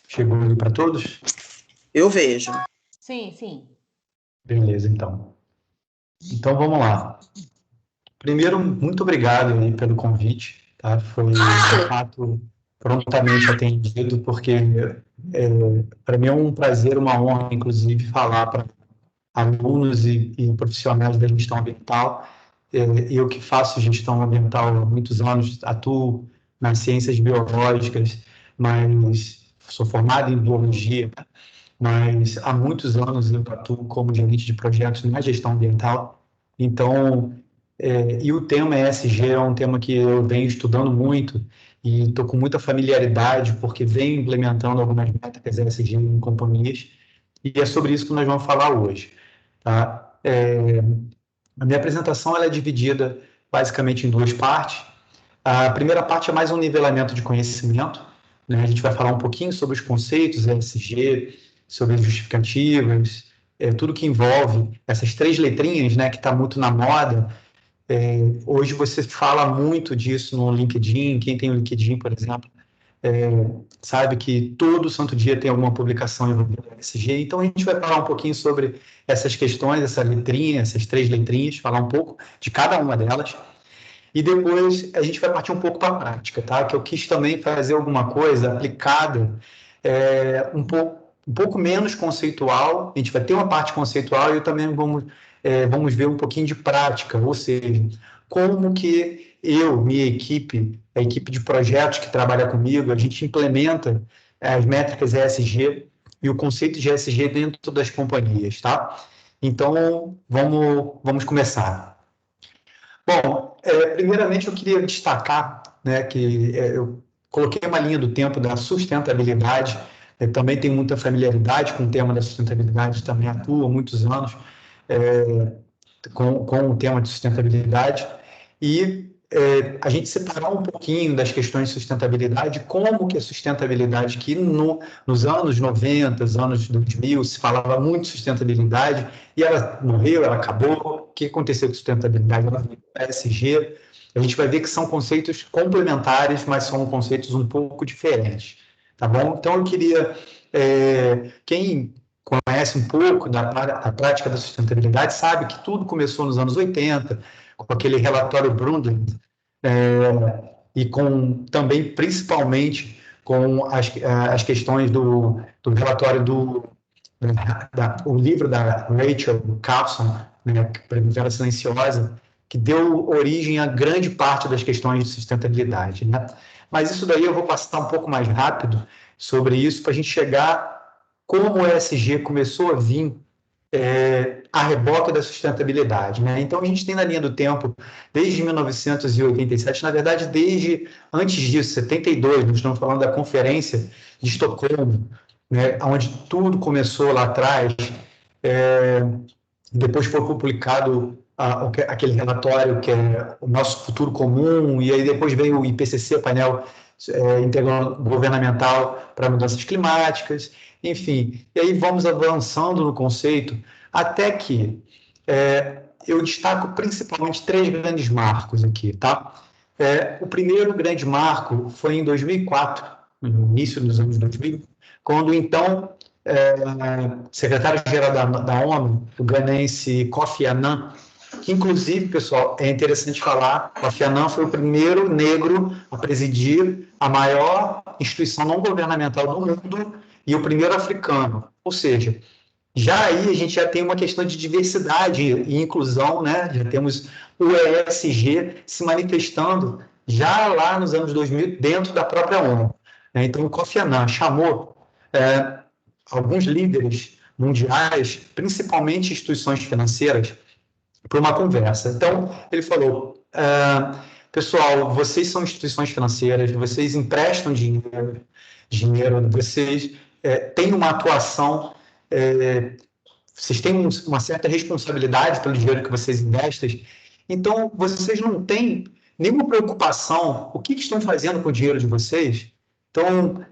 Chegou aí para todos? Eu vejo. Sim, sim. Beleza, então. Então, vamos lá. Primeiro, muito obrigado aí pelo convite, tá? Foi, de fato, prontamente atendido, porque para mim é um prazer, uma honra, inclusive, falar para alunos e profissionais da gestão ambiental. Eu que faço gestão ambiental há muitos anos, atuo nas ciências biológicas, mas sou formado em biologia, mas há muitos anos eu atuo como gerente de projetos na gestão ambiental. Então, e o tema ESG é um tema que eu venho estudando muito e estou com muita familiaridade, porque venho implementando algumas métricas ESG em companhias, e é sobre isso que nós vamos falar hoje. Tá? A minha apresentação ela é dividida basicamente em duas partes. A primeira parte é mais um nivelamento de conhecimento, né? A gente vai falar um pouquinho sobre os conceitos ESG, sobre as justificativas, tudo que envolve essas três letrinhas, né, que está muito na moda. Hoje você fala muito disso no LinkedIn. Quem tem o LinkedIn, por exemplo, sabe que todo santo dia tem alguma publicação envolvendo ESG. Então a gente vai falar um pouquinho sobre essas questões, essa letrinha, essas três letrinhas, falar um pouco de cada uma delas. E depois a gente vai partir um pouco para a prática, tá? Que eu quis também fazer alguma coisa aplicada, um pouco menos conceitual. A gente vai ter uma parte conceitual e também vamos ver um pouquinho de prática, ou seja, como que minha equipe, a equipe de projetos que trabalha comigo, a gente implementa as métricas ESG e o conceito de ESG dentro das companhias, tá? Então, vamos começar. Bom, primeiramente eu queria destacar, né, que eu coloquei uma linha do tempo da sustentabilidade. Também tenho muita familiaridade com o tema da sustentabilidade, também atuo há muitos anos com o tema de sustentabilidade, e a gente separar um pouquinho das questões de sustentabilidade, como que a sustentabilidade, que nos anos 90, anos 2000, se falava muito de sustentabilidade, e ela morreu, ela acabou. O que aconteceu com sustentabilidade? Ela veio para a ESG. A gente vai ver que são conceitos complementares, mas são conceitos um pouco diferentes, tá bom? Então, eu queria... quem conhece um pouco da prática da sustentabilidade sabe que tudo começou nos anos 80, com aquele relatório Brundtland, e também, principalmente, com as questões do relatório o livro da Rachel Carson, né, Primavera Silenciosa, que deu origem a grande parte das questões de sustentabilidade, né? Mas isso daí eu vou passar um pouco mais rápido sobre isso, para a gente chegar como o ESG começou a vir a reboque da sustentabilidade, né? Então, a gente tem na linha do tempo, desde 1987, na verdade, desde antes disso, 72, nós estamos falando da Conferência de Estocolmo, né, onde tudo começou lá atrás. Depois foi publicado aquele relatório que é o nosso futuro comum, e aí depois veio o IPCC, painel intergovernamental para mudanças climáticas, enfim. E aí vamos avançando no conceito, até que eu destaco principalmente três grandes marcos aqui, tá? O primeiro grande marco foi em 2004, no início dos anos 2000, quando então secretário-geral da ONU, o ganense Kofi Annan, que inclusive, pessoal, é interessante falar, Kofi Annan foi o primeiro negro a presidir a maior instituição não governamental do mundo e o primeiro africano. Ou seja, já aí a gente já tem uma questão de diversidade e inclusão, né? Já temos o ESG se manifestando já lá nos anos 2000 dentro da própria ONU. Então, o Kofi Annan chamou alguns líderes mundiais, principalmente instituições financeiras, para uma conversa. Então, ele falou, pessoal, vocês são instituições financeiras, vocês emprestam dinheiro, vocês têm uma atuação, vocês têm uma certa responsabilidade pelo dinheiro que vocês investem, então vocês não têm nenhuma preocupação, o que estão fazendo com o dinheiro de vocês? Então,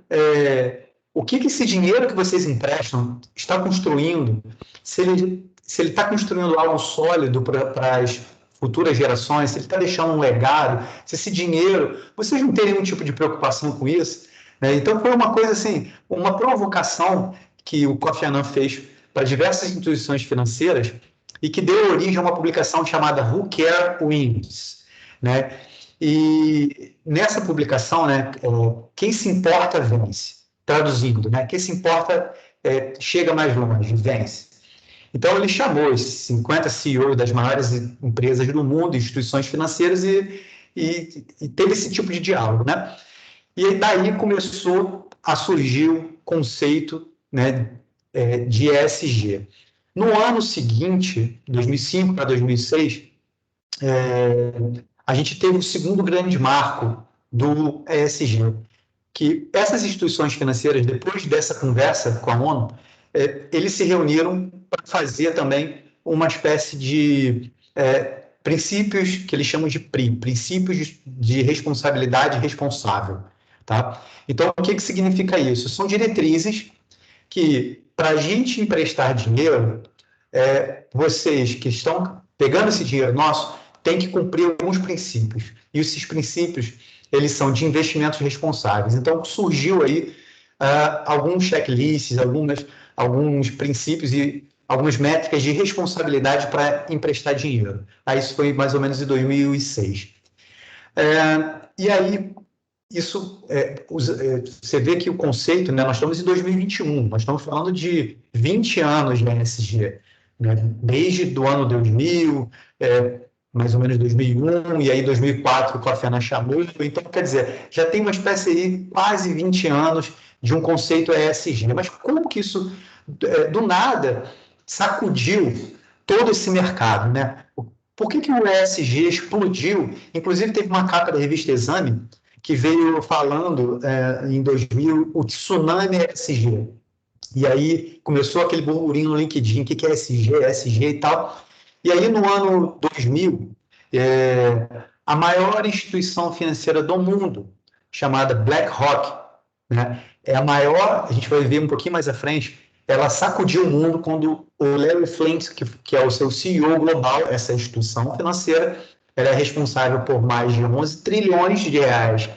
o que esse dinheiro que vocês emprestam está construindo? Se ele está construindo algo sólido para as futuras gerações, se ele está deixando um legado, se esse dinheiro... Vocês não têm nenhum tipo de preocupação com isso? né? Então, foi uma coisa assim, uma provocação que o Kofi Annan fez para diversas instituições financeiras e que deu origem a uma publicação chamada Who Care Wins, né? E nessa publicação, né, quem se importa vence, traduzindo, né? Quem se importa chega mais longe, vence. Então, ele chamou esses 50 CEOs das maiores empresas do mundo, instituições financeiras, e teve esse tipo de diálogo, né? E daí começou a surgir o conceito, né, de ESG. No ano seguinte, 2005 para 2006, a gente teve o segundo grande marco do ESG, que essas instituições financeiras, depois dessa conversa com a ONU, eles se reuniram para fazer também uma espécie de princípios que eles chamam de PRI, princípios de responsabilidade responsável. Tá? Então, o que significa isso? São diretrizes que, para a gente emprestar dinheiro, vocês que estão pegando esse dinheiro nosso, têm que cumprir alguns princípios. E esses princípios, eles são de investimentos responsáveis. Então, surgiu aí alguns checklists, alguns princípios e algumas métricas de responsabilidade para emprestar dinheiro. Aí isso foi mais ou menos em 2006. E aí, isso, você vê que o conceito, né, nós estamos em 2021, nós estamos falando de 20 anos de ESG, né, desde do ano 2000, mais ou menos 2001, e aí 2004 o Kofi Annan chamou, então, quer dizer, já tem uma espécie aí, quase 20 anos de um conceito ESG, mas como que isso, do nada, sacudiu todo esse mercado, né? Por que o ESG explodiu? Inclusive, teve uma capa da revista Exame que veio falando em 2000 o tsunami ESG. E aí começou aquele burburinho no LinkedIn, o que é ESG, ESG e tal. E aí no ano 2000, a maior instituição financeira do mundo, chamada BlackRock, né, é a maior, a gente vai ver um pouquinho mais à frente, ela sacudiu o mundo quando o Larry Flint, que é o seu CEO global, essa instituição financeira, ela é responsável por mais de 11 trilhões de reais,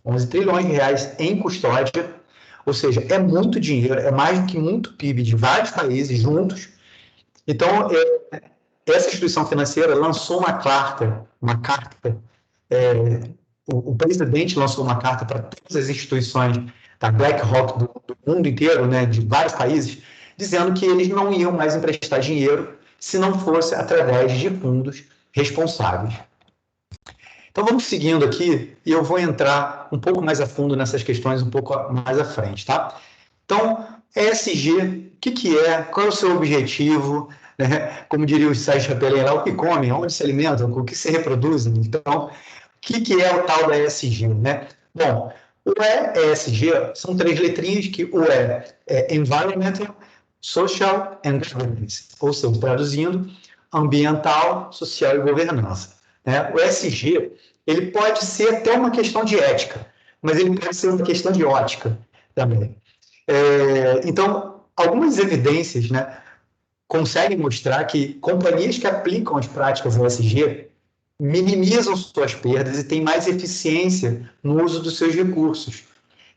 11 trilhões de reais em custódia, ou seja, é muito dinheiro, é mais do que muito PIB de vários países juntos. Então, essa instituição financeira lançou uma carta, o presidente lançou uma carta para todas as instituições da BlackRock do mundo inteiro, né, de vários países, dizendo que eles não iam mais emprestar dinheiro se não fosse através de fundos responsáveis. Então, vamos seguindo aqui e eu vou entrar um pouco mais a fundo nessas questões um pouco mais à frente, tá? Então, ESG, o que é? Qual é o seu objetivo? Né? Como diria o Sérgio Chapelin lá, o que comem, onde se alimentam, o que se reproduzem? Então, o que é o tal da ESG, né? Bom, o ESG são 3 letrinhas que o é Environmental, Social and Governance, ou seja, traduzindo, ambiental, social e governança. Né? O ESG, ele pode ser até uma questão de ética, mas ele pode ser uma questão de ótica também. Então, algumas evidências, né, conseguem mostrar que companhias que aplicam as práticas ESG minimizam suas perdas e têm mais eficiência no uso dos seus recursos.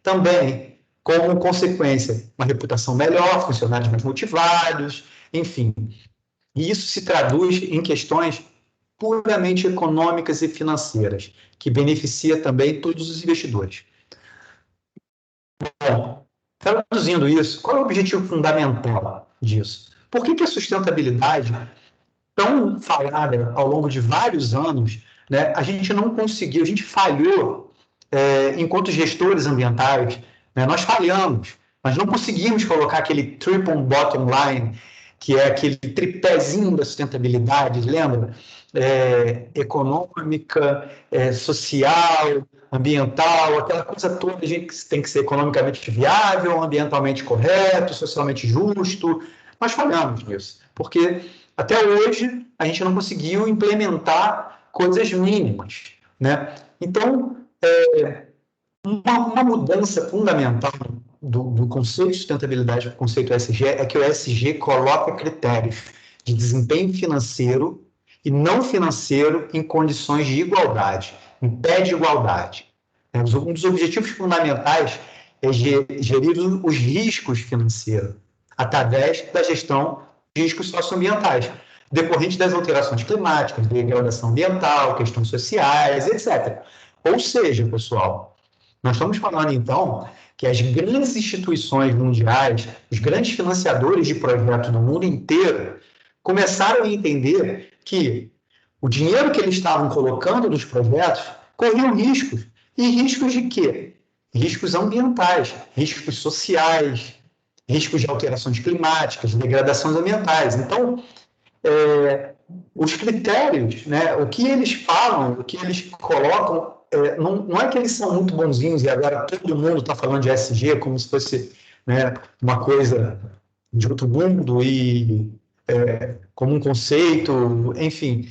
Também, como consequência, uma reputação melhor, funcionários mais motivados, enfim. E isso se traduz em questões puramente econômicas e financeiras, que beneficia também todos os investidores. Bom, traduzindo isso, qual é o objetivo fundamental disso? Por que a sustentabilidade, tão falada ao longo de vários anos, né, a gente não conseguiu, a gente falhou enquanto gestores ambientais, né, nós falhamos, nós não conseguimos colocar aquele triple bottom line, que é aquele tripézinho da sustentabilidade, lembra? Econômica, social, ambiental, aquela coisa toda, a gente tem que ser economicamente viável, ambientalmente correto, socialmente justo. Nós falhamos nisso, porque até hoje a gente não conseguiu implementar coisas mínimas, né? Então, uma mudança fundamental do conceito de sustentabilidade para o conceito ESG é que o ESG coloca critérios de desempenho financeiro e não financeiro em condições de igualdade, impede igualdade. Um dos objetivos fundamentais é gerir os riscos financeiros através da gestão de riscos socioambientais, decorrentes das alterações climáticas, degradação ambiental, questões sociais, etc. Ou seja, pessoal, nós estamos falando, então, que as grandes instituições mundiais, os grandes financiadores de projetos do mundo inteiro, começaram a entender que o dinheiro que eles estavam colocando nos projetos corriam riscos. E riscos de quê? Riscos ambientais, riscos sociais, riscos de alterações climáticas, degradações ambientais. Então, os critérios, né, o que eles falam, o que eles colocam, não é que eles são muito bonzinhos e agora todo mundo está falando de ESG como se fosse, né, uma coisa de outro mundo e como um conceito, enfim.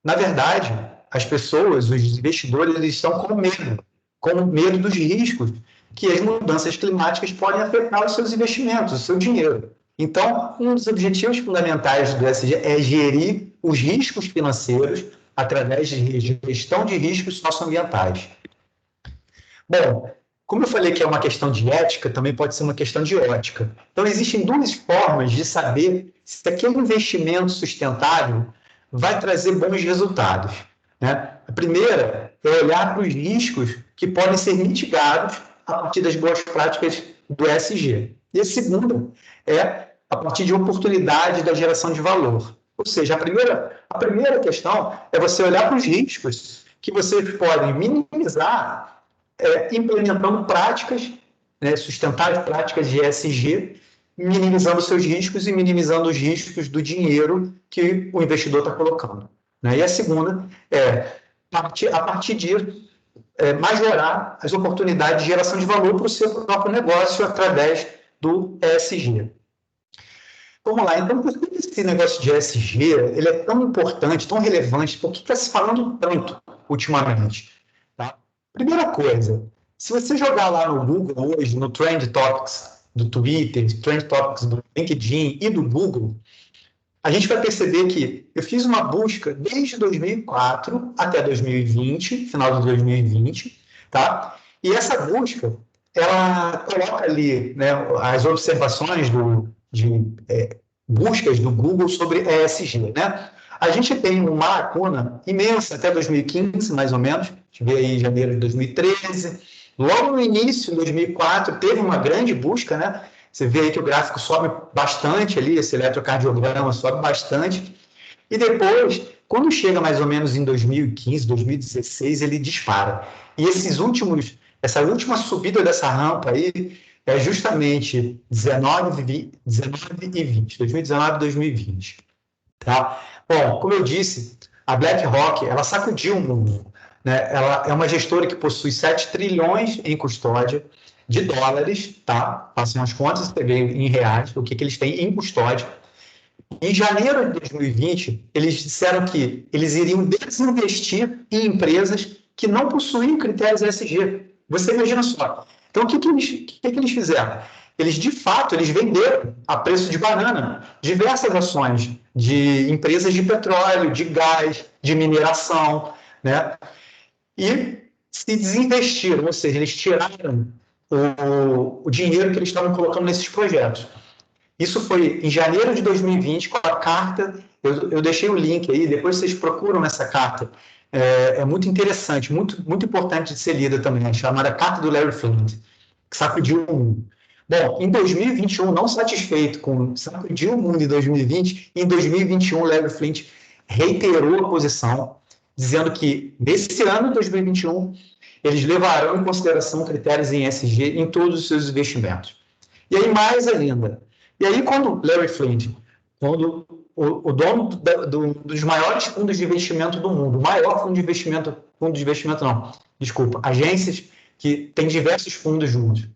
Na verdade, as pessoas, os investidores, eles estão com medo dos riscos que as mudanças climáticas podem afetar os seus investimentos, o seu dinheiro. Então, um dos objetivos fundamentais do ESG é gerir os riscos financeiros através de gestão de riscos socioambientais. Bom, como eu falei que é uma questão de ética, também pode ser uma questão de ótica. Então, existem duas formas de saber se aquele investimento sustentável vai trazer bons resultados, né? A primeira é olhar para os riscos que podem ser mitigados a partir das boas práticas do ESG. E a segunda é a partir de oportunidades da geração de valor. Ou seja, a primeira questão é você olhar para os riscos que vocês podem minimizar implementando práticas, né, sustentáveis, práticas de ESG, minimizando seus riscos e minimizando os riscos do dinheiro que o investidor está colocando, né? E a segunda é, a partir disso, majorar as oportunidades de geração de valor para o seu próprio negócio através do ESG. Vamos lá, então, por que esse negócio de ESG ele é tão importante, tão relevante? Por que está se falando tanto ultimamente? Tá? Primeira coisa, se você jogar lá no Google hoje, no Trend Topics do Twitter, Trend Topics do LinkedIn e do Google, a gente vai perceber que eu fiz uma busca desde 2004 até 2020, final de 2020, tá? E essa busca, ela coloca ali, né, as observações de buscas do Google sobre ESG, né? A gente tem uma lacuna imensa até 2015, mais ou menos, a gente vê aí em janeiro de 2013, logo no início, em 2004, teve uma grande busca, né? Você vê aí que o gráfico sobe bastante ali, esse eletrocardiograma sobe bastante. E depois, quando chega mais ou menos em 2015, 2016, ele dispara. E essa última subida dessa rampa aí é justamente 19 e 20, 2019 e 2020. Tá? Bom, como eu disse, a BlackRock, ela sacudiu o mundo, né? Ela é uma gestora que possui 7 trilhões em custódia de dólares, tá? Façam as contas, você vê em reais, o que eles têm em custódia. Em janeiro de 2020, eles disseram que eles iriam desinvestir em empresas que não possuíam critérios ESG. Você imagina só. Então, o que eles fizeram? Eles, de fato, eles venderam a preço de banana diversas ações de empresas de petróleo, de gás, de mineração, né? E se desinvestiram, ou seja, eles tiraram o dinheiro que eles estavam colocando nesses projetos. Isso foi em janeiro de 2020, com a carta, eu deixei o link aí, depois vocês procuram essa carta, é muito interessante, muito, muito importante de ser lida também, chamada Carta do Larry Flynt, que sacudiu o mundo. Bom, em 2021, não satisfeito com sacudir o mundo em 2020, em 2021 o Larry Flynt reiterou a posição, dizendo que nesse ano, 2021, eles levarão em consideração critérios em ESG em todos os seus investimentos. E aí, mais ainda, e aí quando Larry Flynt, quando o dono dos maiores fundos de investimento do mundo, o maior fundo de investimento não, desculpa, agências que tem diversos fundos juntos,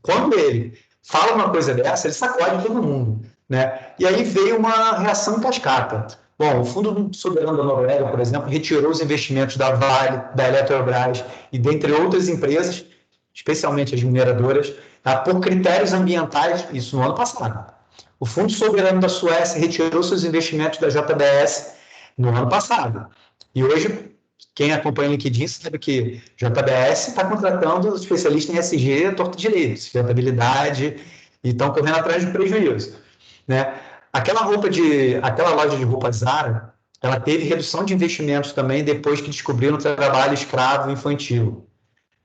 quando ele fala uma coisa dessa, ele sacode todo mundo, né? E aí veio uma reação em cascata. Bom, o Fundo Soberano da Noruega, por exemplo, retirou os investimentos da Vale, da Eletrobras e dentre outras empresas, especialmente as mineradoras, tá, por critérios ambientais, isso no ano passado. O Fundo Soberano da Suécia retirou seus investimentos da JBS no ano passado. E hoje quem acompanha o LinkedIn sabe que JBS está contratando especialista em SG, torto de direito, sustentabilidade, e estão correndo atrás de prejuízo, né? Aquela loja de roupa Zara, ela teve redução de investimentos também depois que descobriram o trabalho escravo infantil,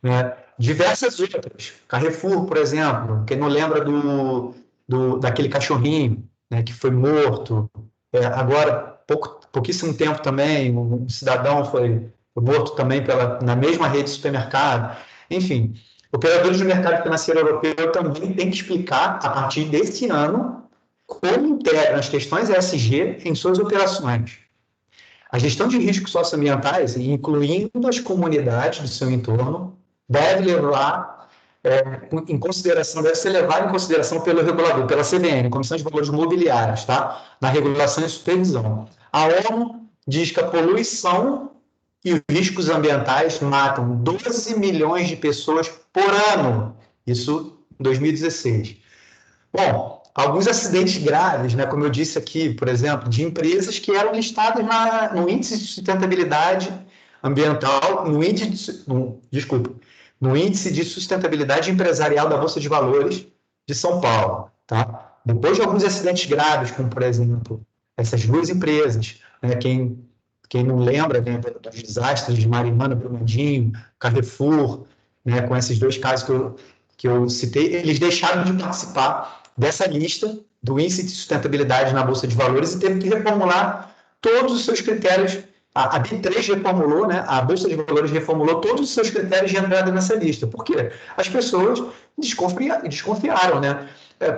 né? Diversas outras. Carrefour, por exemplo, quem não lembra daquele cachorrinho, né, que foi morto. Agora, pouquíssimo tempo também, um cidadão foi morto também na mesma rede de supermercado. Enfim, operadores do mercado financeiro europeu também têm que explicar, a partir desse ano, como integram as questões ESG em suas operações. A gestão de riscos socioambientais, incluindo as comunidades do seu entorno, deve ser levado em consideração pelo regulador, pela CVM, Comissão de Valores Mobiliários, tá? Na regulação e supervisão. A ONU diz que a poluição e os riscos ambientais matam 12 milhões de pessoas por ano. Isso em 2016. Bom, alguns acidentes graves, né, como eu disse aqui, por exemplo, de empresas que eram listadas no índice de sustentabilidade ambiental, no índice de sustentabilidade empresarial da Bolsa de Valores de São Paulo, tá? Depois de alguns acidentes graves, como, por exemplo, essas duas empresas, né, quem não lembra, né, dos desastres de Mariana, Brumadinho, Carrefour, né, com esses dois casos que eu citei, eles deixaram de participar dessa lista do índice de sustentabilidade na Bolsa de Valores e teve que reformular todos os seus critérios. A B3 reformulou, né, a Bolsa de Valores reformulou todos os seus critérios de entrada nessa lista. Por quê? As pessoas desconfiaram, né?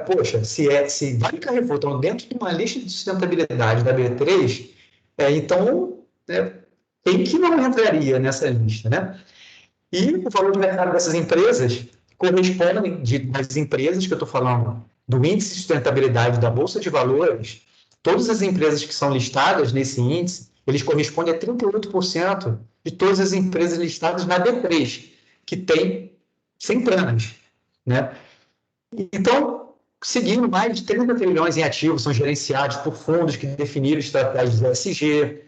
Poxa, se Vale e Carrefour estão dentro de uma lista de sustentabilidade da B3, então, quem que não entraria nessa lista, né? E o valor de mercado dessas empresas corresponde, das empresas que eu estou falando, do índice de sustentabilidade da Bolsa de Valores, todas as empresas que são listadas nesse índice, eles correspondem a 38% de todas as empresas listadas na B3, que tem 100 planos, né? Então, seguindo, mais de 30 trilhões em ativos são gerenciados por fundos que definiram estratégias ESG.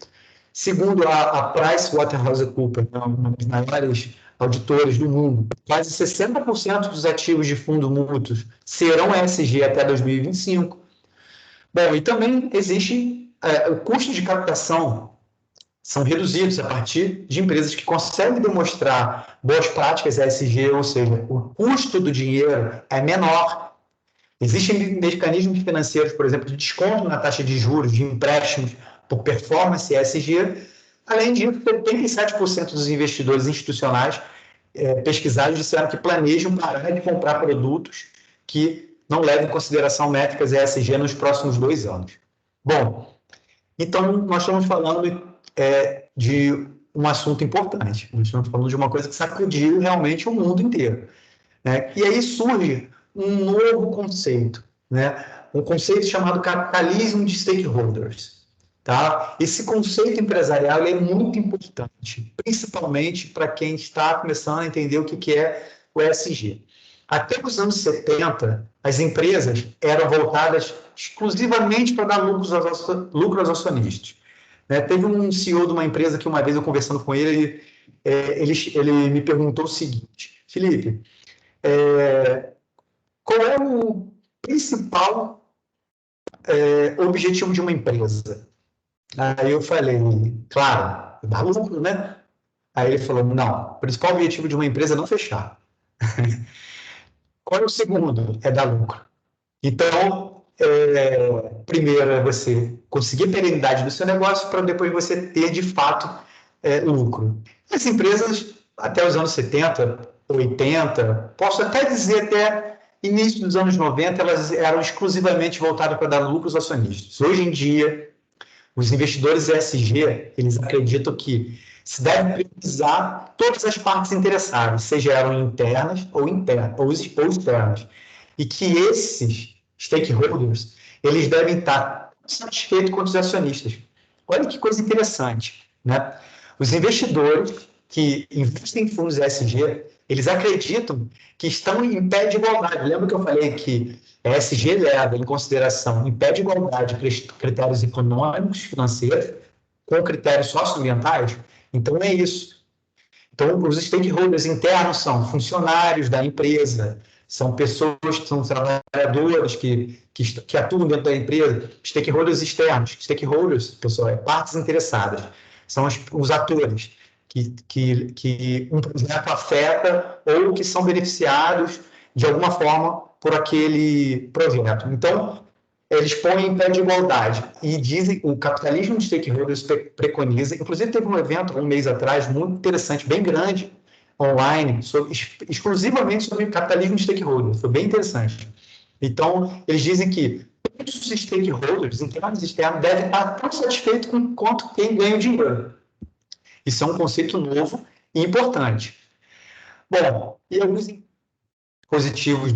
Segundo a PricewaterhouseCoopers, uma das maiores auditores do mundo, quase 60% dos ativos de fundos mútuos serão ESG até 2025. Bom, e também existe o custo de captação são reduzidos a partir de empresas que conseguem demonstrar boas práticas ESG, ou seja, o custo do dinheiro é menor. Existem mecanismos financeiros, por exemplo, de desconto na taxa de juros de empréstimos por performance ESG. Além disso, 77% dos investidores institucionais pesquisados disseram que planejam parar de comprar produtos que não levam em consideração métricas ESG nos próximos 2 anos. Bom, então nós estamos falando de um assunto importante. Nós estamos falando de uma coisa que sacudiu realmente o mundo inteiro, né? E aí surge um novo conceito, né? Um conceito chamado capitalismo de stakeholders. Tá? Esse conceito empresarial é muito importante, principalmente para quem está começando a entender o que é o ESG. Até os anos 70, as empresas eram voltadas exclusivamente para dar lucro aos acionistas. Né? Teve um CEO de uma empresa que uma vez eu conversando com ele, ele me perguntou o seguinte: Felipe, qual é o principal objetivo de uma empresa? Aí eu falei, claro, dar lucro, né? Aí ele falou, não, o principal objetivo de uma empresa é não fechar. Qual é o segundo? É dar lucro. Então, primeiro é você conseguir a perenidade do seu negócio para depois você ter, de fato, lucro. As empresas, até os anos 70, 80, posso até dizer até início dos anos 90, elas eram exclusivamente voltadas para dar lucros aos acionistas. Hoje em dia, os investidores ESG, eles acreditam que se deve priorizar todas as partes interessadas, sejam internas ou externas, e que esses stakeholders, eles devem estar satisfeitos com os acionistas. Olha que coisa interessante, né? Os investidores que investem em fundos ESG, eles acreditam que estão em pé de igualdade. Lembra que eu falei que a ESG leva em consideração, em pé de igualdade, critérios econômicos, financeiros, com critérios socioambientais? Então, é isso. Então, os stakeholders internos são funcionários da empresa, são pessoas que são trabalhadores que atuam dentro da empresa, stakeholders externos. Stakeholders, pessoal, partes interessadas. São os atores que um projeto afeta ou que são beneficiados de alguma forma por aquele projeto. Então, eles põem em pé de igualdade e dizem, o capitalismo de stakeholders preconiza, inclusive teve um evento um mês atrás, muito interessante, bem grande, online, exclusivamente sobre capitalismo de stakeholders, foi bem interessante. Então, eles dizem que todos os stakeholders, internos e externos, devem estar tão satisfeitos com quanto quem ganha o dinheiro. Isso é um conceito novo e importante. Bom, e alguns positivos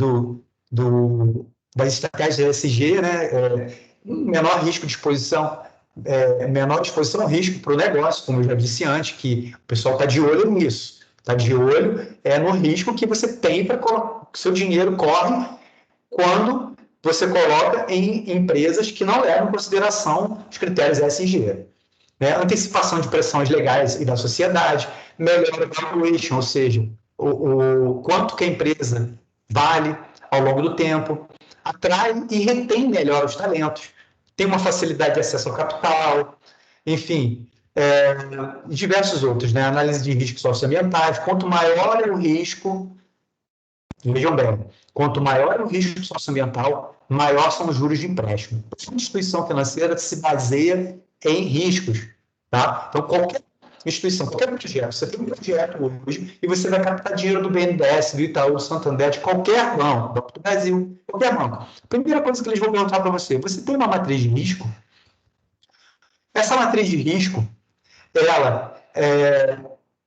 das estratégias ESG, né? Menor risco de exposição, menor exposição ao risco para o negócio, como eu já disse antes, que o pessoal está de olho nisso. Está de olho no risco que você tem para que seu dinheiro corre quando você coloca em empresas que não levam em consideração os critérios ESG. Né? Antecipação de pressões legais e da sociedade, melhor valuation, ou seja, o quanto que a empresa vale ao longo do tempo, atrai e retém melhor os talentos, tem uma facilidade de acesso ao capital, enfim, diversos outros, né? Análise de riscos socioambientais. Quanto maior é o risco, vejam bem, quanto maior é o risco socioambiental, maior são os juros de empréstimo. A instituição financeira se baseia em riscos, tá? Então, qualquer instituição, qualquer projeto, você tem um projeto hoje e você vai captar dinheiro do BNDES, do Itaú, do Santander, de qualquer banco, Banco do Brasil, qualquer banco. Primeira coisa que eles vão perguntar para você, você tem uma matriz de risco? Essa matriz de risco, ela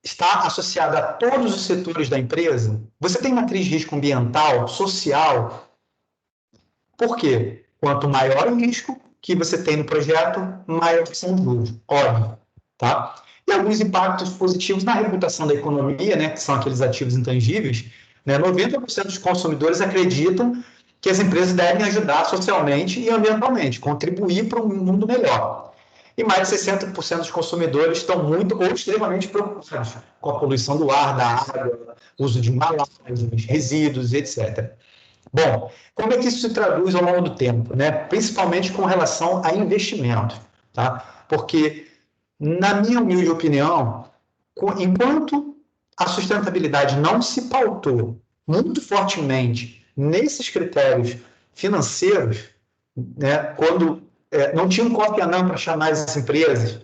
está associada a todos os setores da empresa? Você tem matriz de risco ambiental, social? Por quê? Quanto maior o risco que você tem no projeto, maior são os juros, óbvio, tá? E alguns impactos positivos na reputação da economia, né, que são aqueles ativos intangíveis, né, 90% dos consumidores acreditam que as empresas devem ajudar socialmente e ambientalmente, contribuir para um mundo melhor. E mais de 60% dos consumidores estão muito ou extremamente preocupados com a poluição do ar, da água, uso de embalagens, resíduos, etc. Bom, como é que isso se traduz ao longo do tempo, né? Principalmente com relação a investimento, tá? Porque, na minha humilde opinião, enquanto a sustentabilidade não se pautou muito fortemente nesses critérios financeiros, né? Quando não tinha um copy-anã para chamar as empresas,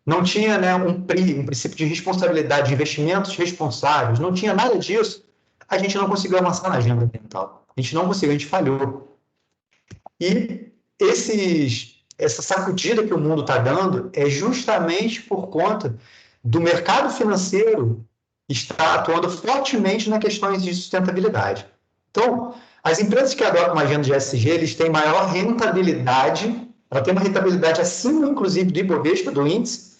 não tinha, né, um PRI, um princípio de responsabilidade, de investimentos responsáveis, não tinha nada disso, a gente não conseguiu avançar na agenda ambiental. A gente não conseguiu, a gente falhou. E essa sacudida que o mundo está dando é justamente por conta do mercado financeiro estar atuando fortemente nas questões de sustentabilidade. Então, as empresas que adotam uma agenda de ESG, eles têm maior rentabilidade, ela tem uma rentabilidade acima, inclusive, do Ibovespa, do índice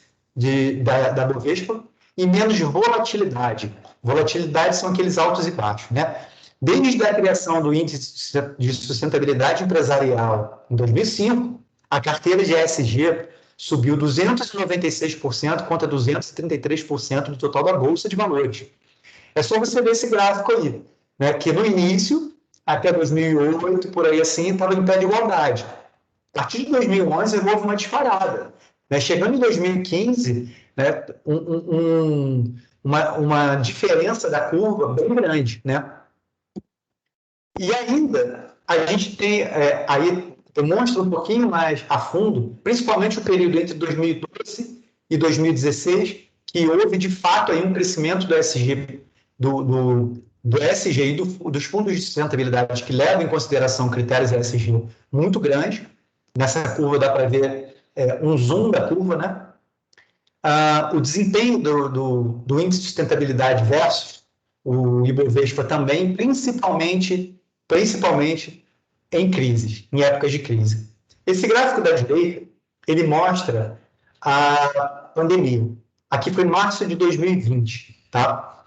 da Bovespa, e menos volatilidade. Volatilidade são aqueles altos e baixos, né? Desde a criação do Índice de Sustentabilidade Empresarial em 2005, a carteira de ESG subiu 296% contra 233% do total da Bolsa de Valores. É só você ver esse gráfico aí, né, que no início, até 2008, por aí assim, estava em pé de igualdade. A partir de 2011, houve uma disparada. Né? Chegando em 2015, né, uma diferença da curva bem grande, né? E ainda, a gente tem, aí demonstra um pouquinho mais a fundo, principalmente o período entre 2012 e 2016, que houve, de fato, aí um crescimento do ESG, do ESG e dos fundos de sustentabilidade que levam em consideração critérios ESG muito grande. Nessa curva dá para ver um zoom da curva, né? O desempenho do índice de sustentabilidade versus o Ibovespa também, principalmente em crises, em épocas de crise. Esse gráfico da direita, ele mostra a pandemia. Aqui foi março de 2020, tá?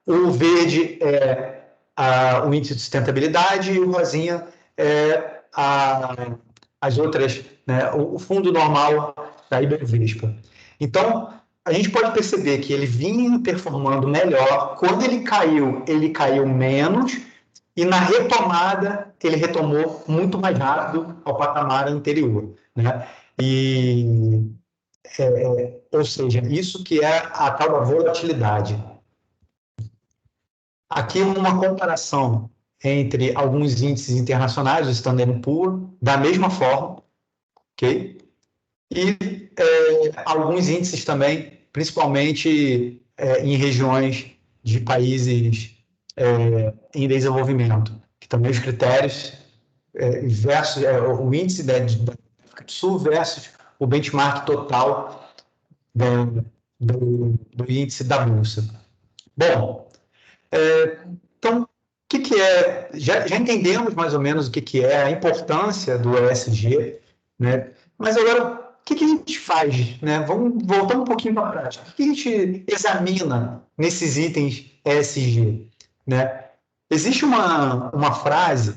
O verde é o índice de sustentabilidade e o rosinha é as outras, né, o fundo normal da Ibovespa. Então, a gente pode perceber que ele vinha performando melhor. Quando ele caiu menos, e na retomada, ele retomou muito mais rápido ao patamar anterior, né? Ou seja, isso que é a tal da volatilidade. Aqui uma comparação entre alguns índices internacionais, o Standard Poor's, da mesma forma, ok? E alguns índices também, principalmente em regiões de países em desenvolvimento, que também os critérios versus o índice da África do Sul versus o benchmark total do índice da Bolsa. Bom, então, o que é? Já entendemos mais ou menos o que é a importância do ESG, né? Mas agora, o que a gente faz, né? Vamos voltar um pouquinho para a prática. O que a gente examina nesses itens ESG, né? Existe uma frase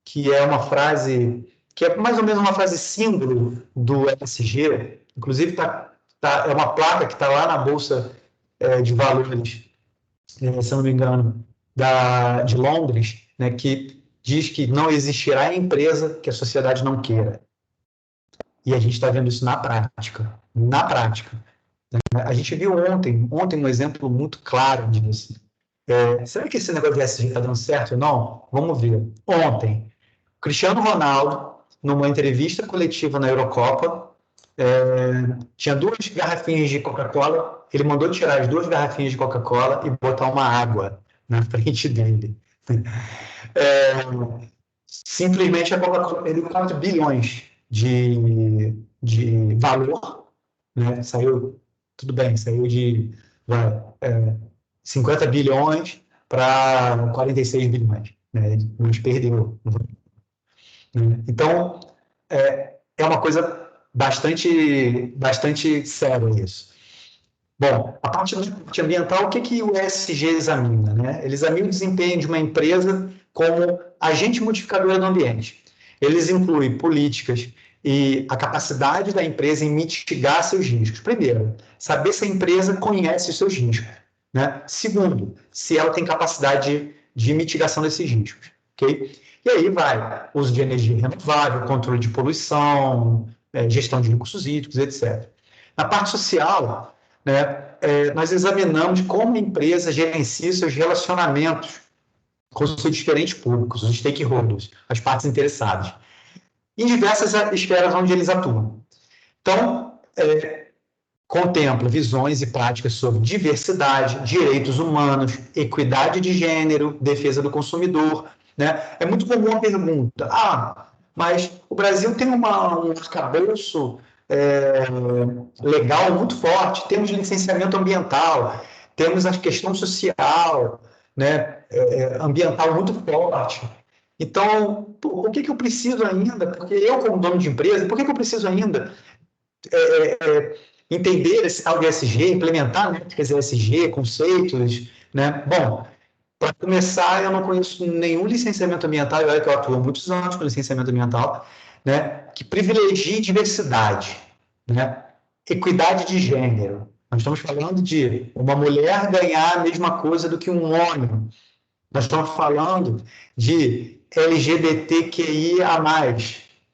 que é uma frase que é mais ou menos uma frase símbolo do ESG, inclusive é uma placa que está lá na Bolsa de Valores, se eu não me engano, de Londres, né, que diz que não existirá empresa que a sociedade não queira. E a gente está vendo isso na prática. Na prática. A gente viu ontem um exemplo muito claro disso. Será que esse negócio de ESG está dando certo ou não? Vamos ver. Ontem, Cristiano Ronaldo, numa entrevista coletiva na Eurocopa, tinha 2 garrafinhas de Coca-Cola, ele mandou tirar as 2 garrafinhas de Coca-Cola e botar uma água na frente dele. Simplesmente a Coca-Cola perdeu 4 bilhões de valor, né? Tudo bem, saiu de 50 bilhões para 46 bilhões, né? Mas perdeu. Então, é uma coisa bastante séria isso. Bom, a parte ambiental, o que o ESG examina, né? Ele examina o desempenho de uma empresa como agente modificador do ambiente. Eles incluem políticas e a capacidade da empresa em mitigar seus riscos. Primeiro, saber se a empresa conhece os seus riscos, né? Segundo, se ela tem capacidade de mitigação desses riscos, ok? E aí vai uso de energia renovável, controle de poluição, gestão de recursos hídricos, etc. Na parte social, né, nós examinamos como a empresa gerencia seus relacionamentos com os seus diferentes públicos, os stakeholders, as partes interessadas, em diversas esferas onde eles atuam. Então, contempla visões e práticas sobre diversidade, direitos humanos, equidade de gênero, defesa do consumidor, né? É muito comum a pergunta, mas o Brasil tem um arcabouço legal muito forte, temos licenciamento ambiental, temos a questão social, né, ambiental muito forte. Então, por que eu preciso ainda? Porque eu, como dono de empresa, por que eu preciso ainda entender algo ESG, implementar métricas ESG, conceitos, né? Bom, para começar, eu não conheço nenhum licenciamento ambiental, e olha que eu atuo há muitos anos com licenciamento ambiental, né, que privilegie diversidade, né, equidade de gênero. Nós estamos falando de uma mulher ganhar a mesma coisa do que um homem. Nós estamos falando de LGBTQIA+,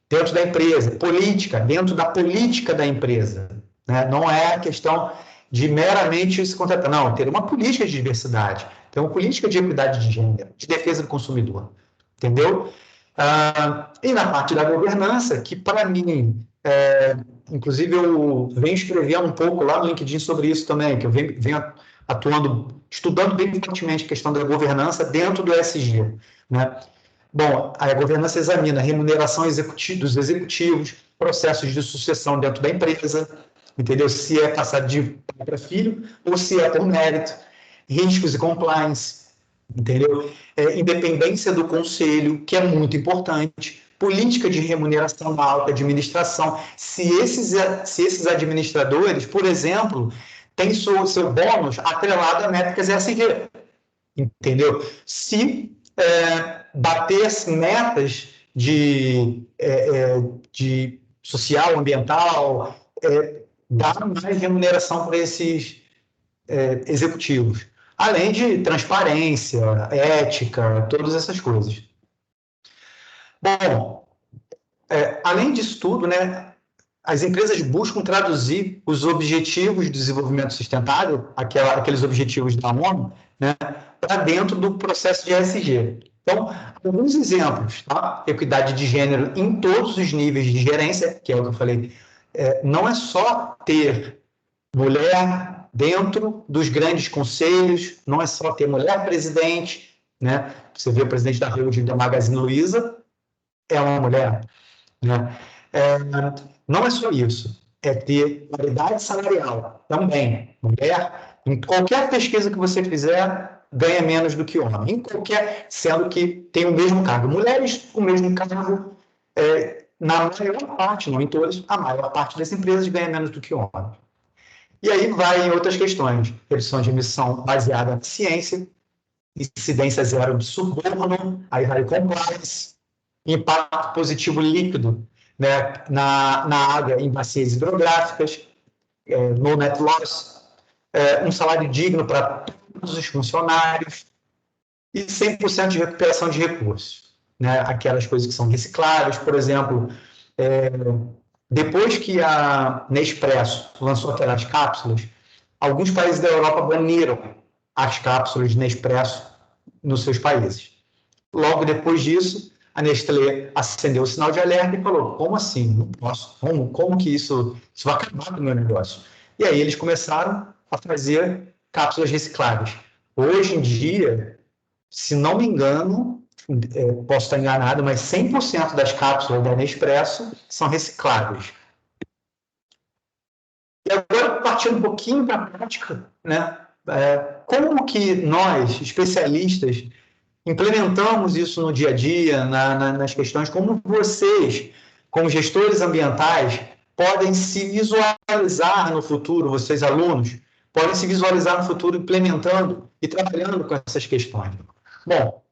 dentro da empresa, política, dentro da política da empresa. Né? Não é a questão de meramente se contratar, não, ter uma política de diversidade, ter uma política de equidade de gênero, de defesa do consumidor, entendeu? E na parte da governança, que para mim, inclusive eu venho escrevendo um pouco lá no LinkedIn sobre isso também, que eu venho atuando, estudando bem fortemente a questão da governança dentro do ESG, né? Bom, a governança examina a remuneração dos executivos, processos de sucessão dentro da empresa, entendeu? Se é passar de pai para filho ou se é por mérito, riscos e compliance, entendeu? Independência do conselho, que é muito importante, política de remuneração da alta administração. Se esses administradores, por exemplo, têm seu bônus atrelado a métricas ESG, entendeu? Se bater as metas de social, ambiental, dar mais remuneração para esses executivos, além de transparência, ética, todas essas coisas. Bom, além disso tudo, né, as empresas buscam traduzir os objetivos de desenvolvimento sustentável, aqueles objetivos da ONU, né, para dentro do processo de ESG. Então, alguns exemplos, tá? Equidade de gênero em todos os níveis de gerência, que é o que eu falei, não é só ter mulher dentro dos grandes conselhos, não é só ter mulher presidente, né? Você vê o presidente da holding da Magazine Luiza, é uma mulher, né? Não é só isso, é ter paridade salarial também. Mulher, em qualquer pesquisa que você fizer, ganha menos do que homem, em qualquer, sendo que tem o mesmo cargo. Mulheres com o mesmo cargo, na maior parte, não em todas, a maior parte das empresas ganha menos do que homem. E aí vai em outras questões, redução de emissão baseada na ciência, incidência zero de suborno, aí vai compliance, impacto positivo líquido, né, na água em bacias hidrográficas, no net loss, um salário digno para todos os funcionários e 100% de recuperação de recursos, né, aquelas coisas que são recicláveis, por exemplo, depois que a Nespresso lançou aquelas cápsulas, alguns países da Europa baniram as cápsulas de Nespresso nos seus países. Logo depois disso, a Nestlé acendeu o sinal de alerta e falou, como assim? Não posso. Como que isso vai acabar com o meu negócio? E aí eles começaram a fazer cápsulas recicláveis. Hoje em dia, se não me engano, posso estar enganado, mas 100% das cápsulas da Nespresso são recicláveis. E agora, partindo um pouquinho para a prática, né? Como que nós, especialistas, implementamos isso no dia a dia, nas questões, como vocês, como gestores ambientais, podem se visualizar no futuro, vocês alunos, podem se visualizar no futuro implementando e trabalhando com essas questões. Bom,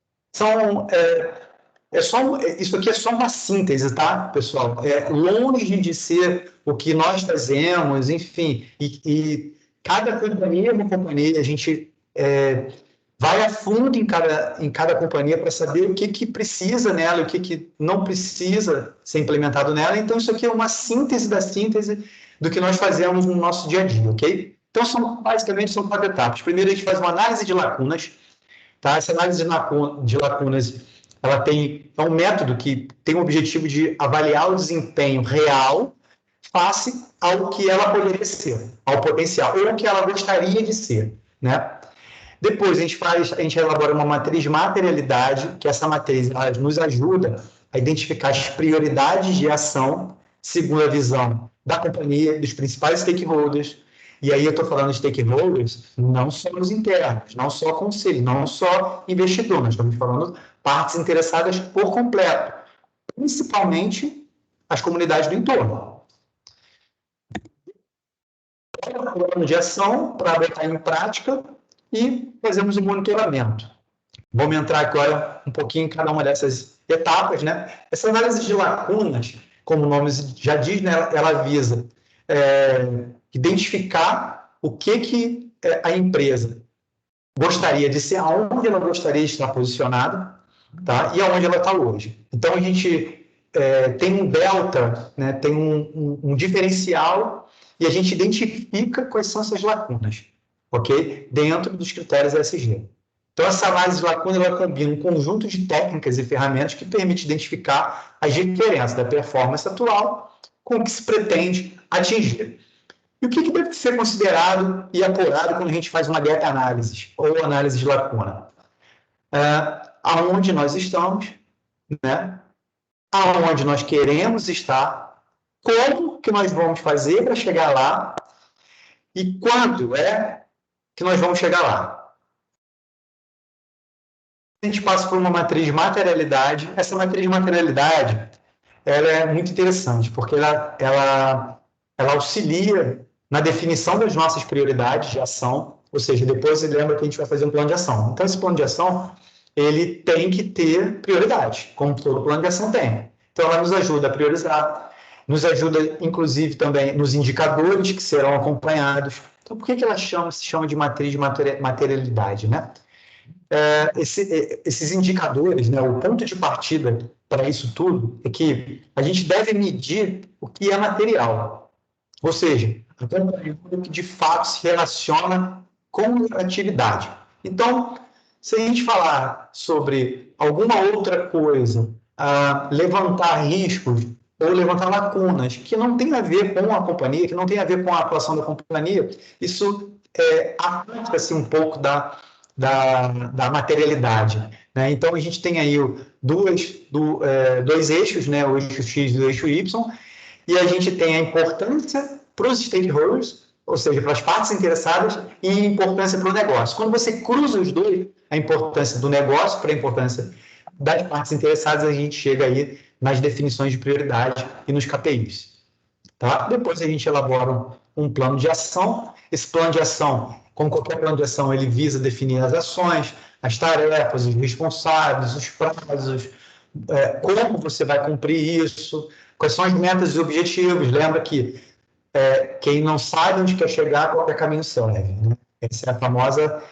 isso aqui é só uma síntese, tá, pessoal? Longe de ser o que nós fazemos, enfim, e cada companhia é uma companhia, a gente vai a fundo em cada companhia para saber o que precisa nela, o que não precisa ser implementado nela. Então, isso aqui é uma síntese da síntese do que nós fazemos no nosso dia a dia, ok? Então, basicamente, são 4 etapas. Primeiro, a gente faz uma análise de lacunas, tá? Essa análise de lacunas, ela é um método que tem o objetivo de avaliar o desempenho real face ao que ela poderia ser, ao potencial, ou o que ela gostaria de ser, né? Depois, a gente elabora uma matriz de materialidade, que essa matriz nos ajuda a identificar as prioridades de ação segundo a visão da companhia, dos principais stakeholders. E aí eu estou falando de stakeholders, não só os internos, não só conselho, não só investidor, nós estamos falando partes interessadas por completo, principalmente as comunidades do entorno. Plano de ação para botar em prática e fazemos o monitoramento. Vamos entrar agora um pouquinho em cada uma dessas etapas, né? Essa análise de lacunas, como o nome já diz, né, ela visa identificar o que a empresa gostaria de ser, aonde ela gostaria de estar posicionada, tá? E aonde ela está hoje. Então, a gente tem um delta, né, tem um diferencial e a gente identifica quais são essas lacunas, ok? Dentro dos critérios ESG. Então, essa análise de lacuna, ela combina um conjunto de técnicas e ferramentas que permite identificar as diferenças da performance atual com o que se pretende atingir. E o que deve ser considerado e apurado quando a gente faz uma meta-análise ou análise de lacuna? Aonde nós estamos, né? Aonde nós queremos estar, como que nós vamos fazer para chegar lá e quando que nós vamos chegar lá. A gente passa por uma matriz de materialidade. Essa matriz de materialidade, ela é muito interessante, porque ela auxilia na definição das nossas prioridades de ação, ou seja, depois você lembra que a gente vai fazer um plano de ação. Então, esse plano de ação, ele tem que ter prioridade, como todo plano de ação tem. Então, ela nos ajuda a priorizar, nos ajuda, inclusive, também nos indicadores que serão acompanhados. Então, por que ela se chama de matriz de materialidade, né? Esses indicadores, né, o ponto de partida para isso tudo é que a gente deve medir o que é material, ou seja, o que de fato se relaciona com a atividade. Então, se a gente falar sobre alguma outra coisa, levantar riscos ou levantar lacunas que não tem a ver com a companhia, que não tem a ver com a atuação da companhia, isso afasta-se um pouco da materialidade. Né? Então, a gente tem aí dois eixos, né? O eixo X e o eixo Y, e a gente tem a importância para os stakeholders, ou seja, para as partes interessadas, e a importância para o negócio. Quando você cruza os dois, a importância do negócio para a importância das partes interessadas, a gente chega aí nas definições de prioridade e nos KPIs. Tá? Depois a gente elabora um plano de ação. Esse plano de ação, como qualquer plano de ação, ele visa definir as ações, as tarefas, os responsáveis, os prazos, como você vai cumprir isso, quais são as metas e objetivos. Lembra que quem não sabe onde quer chegar, qualquer caminho serve. Né? Essa é a famosa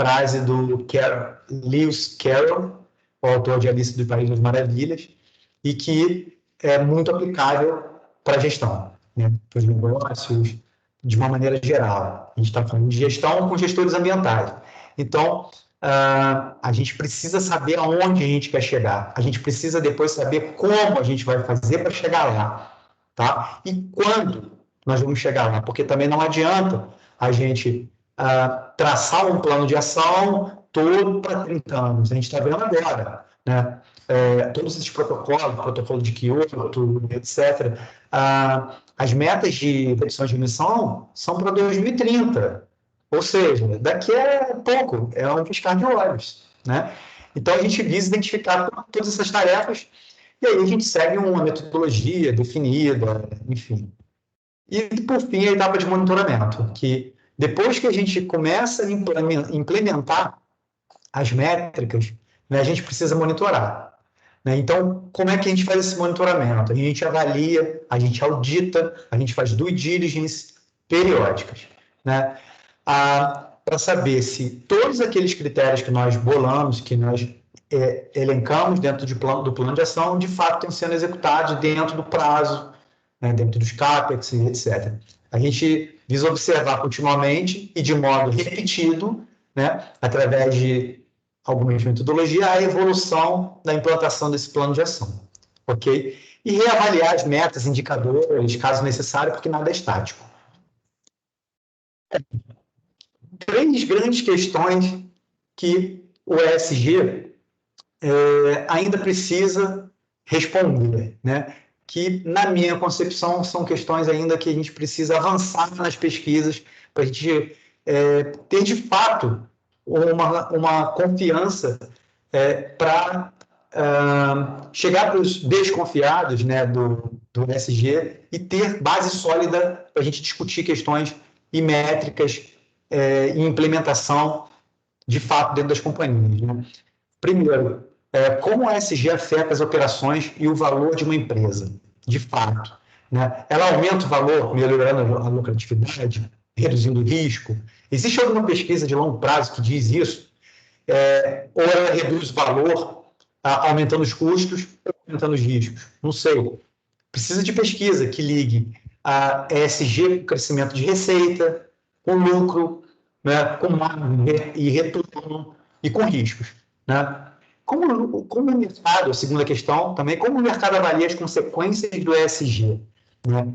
frase do Lewis Carroll, o autor de Alice do País das Maravilhas, e que é muito aplicável para a gestão, né? Para os negócios, de uma maneira geral. A gente está falando de gestão com gestores ambientais. Então, a gente precisa saber aonde a gente quer chegar. A gente precisa depois saber como a gente vai fazer para chegar lá. Tá? E quando nós vamos chegar lá? Porque também não adianta a gente traçar um plano de ação todo para 30 anos. A gente está vendo agora, né? Todos esses protocolos, protocolo de Kyoto, etc., as metas de redução de emissão são para 2030. Ou seja, daqui a pouco, é um piscar de olhos. Né? Então, a gente visa identificar todas essas tarefas e aí a gente segue uma metodologia definida, enfim. E, por fim, a etapa de monitoramento, que depois que a gente começa a implementar as métricas, né, a gente precisa monitorar. Né? Então, como é que a gente faz esse monitoramento? A gente avalia, a gente audita, a gente faz due diligence periódicas. Né? Para saber se todos aqueles critérios que nós bolamos, que nós elencamos dentro do plano de ação, de fato estão sendo executados dentro do prazo, né, dentro dos CAPEX, etc. A gente visa observar continuamente e de modo repetido, né, através de algumas metodologias, a evolução da implantação desse plano de ação. Ok? E reavaliar as metas, indicadores, caso necessário, porque nada é estático. Três grandes questões que o ESG ainda precisa responder, né? Que, na minha concepção, são questões ainda que a gente precisa avançar nas pesquisas para a gente ter, de fato, uma confiança para chegar para os desconfiados, né, do ESG e ter base sólida para a gente discutir questões e métricas e implementação, de fato, dentro das companhias. Né? Primeiro, como o ESG afeta as operações e o valor de uma empresa, de fato. Né? Ela aumenta o valor, melhorando a lucratividade, reduzindo o risco? Existe alguma pesquisa de longo prazo que diz isso? Ou ela reduz o valor, aumentando os custos, ou aumentando os riscos? Não sei. Precisa de pesquisa que ligue a ESG com crescimento de receita, com lucro, né, com margem e retorno e com riscos. Né? Como o mercado, a segunda questão também, como o mercado avalia as consequências do ESG? Né?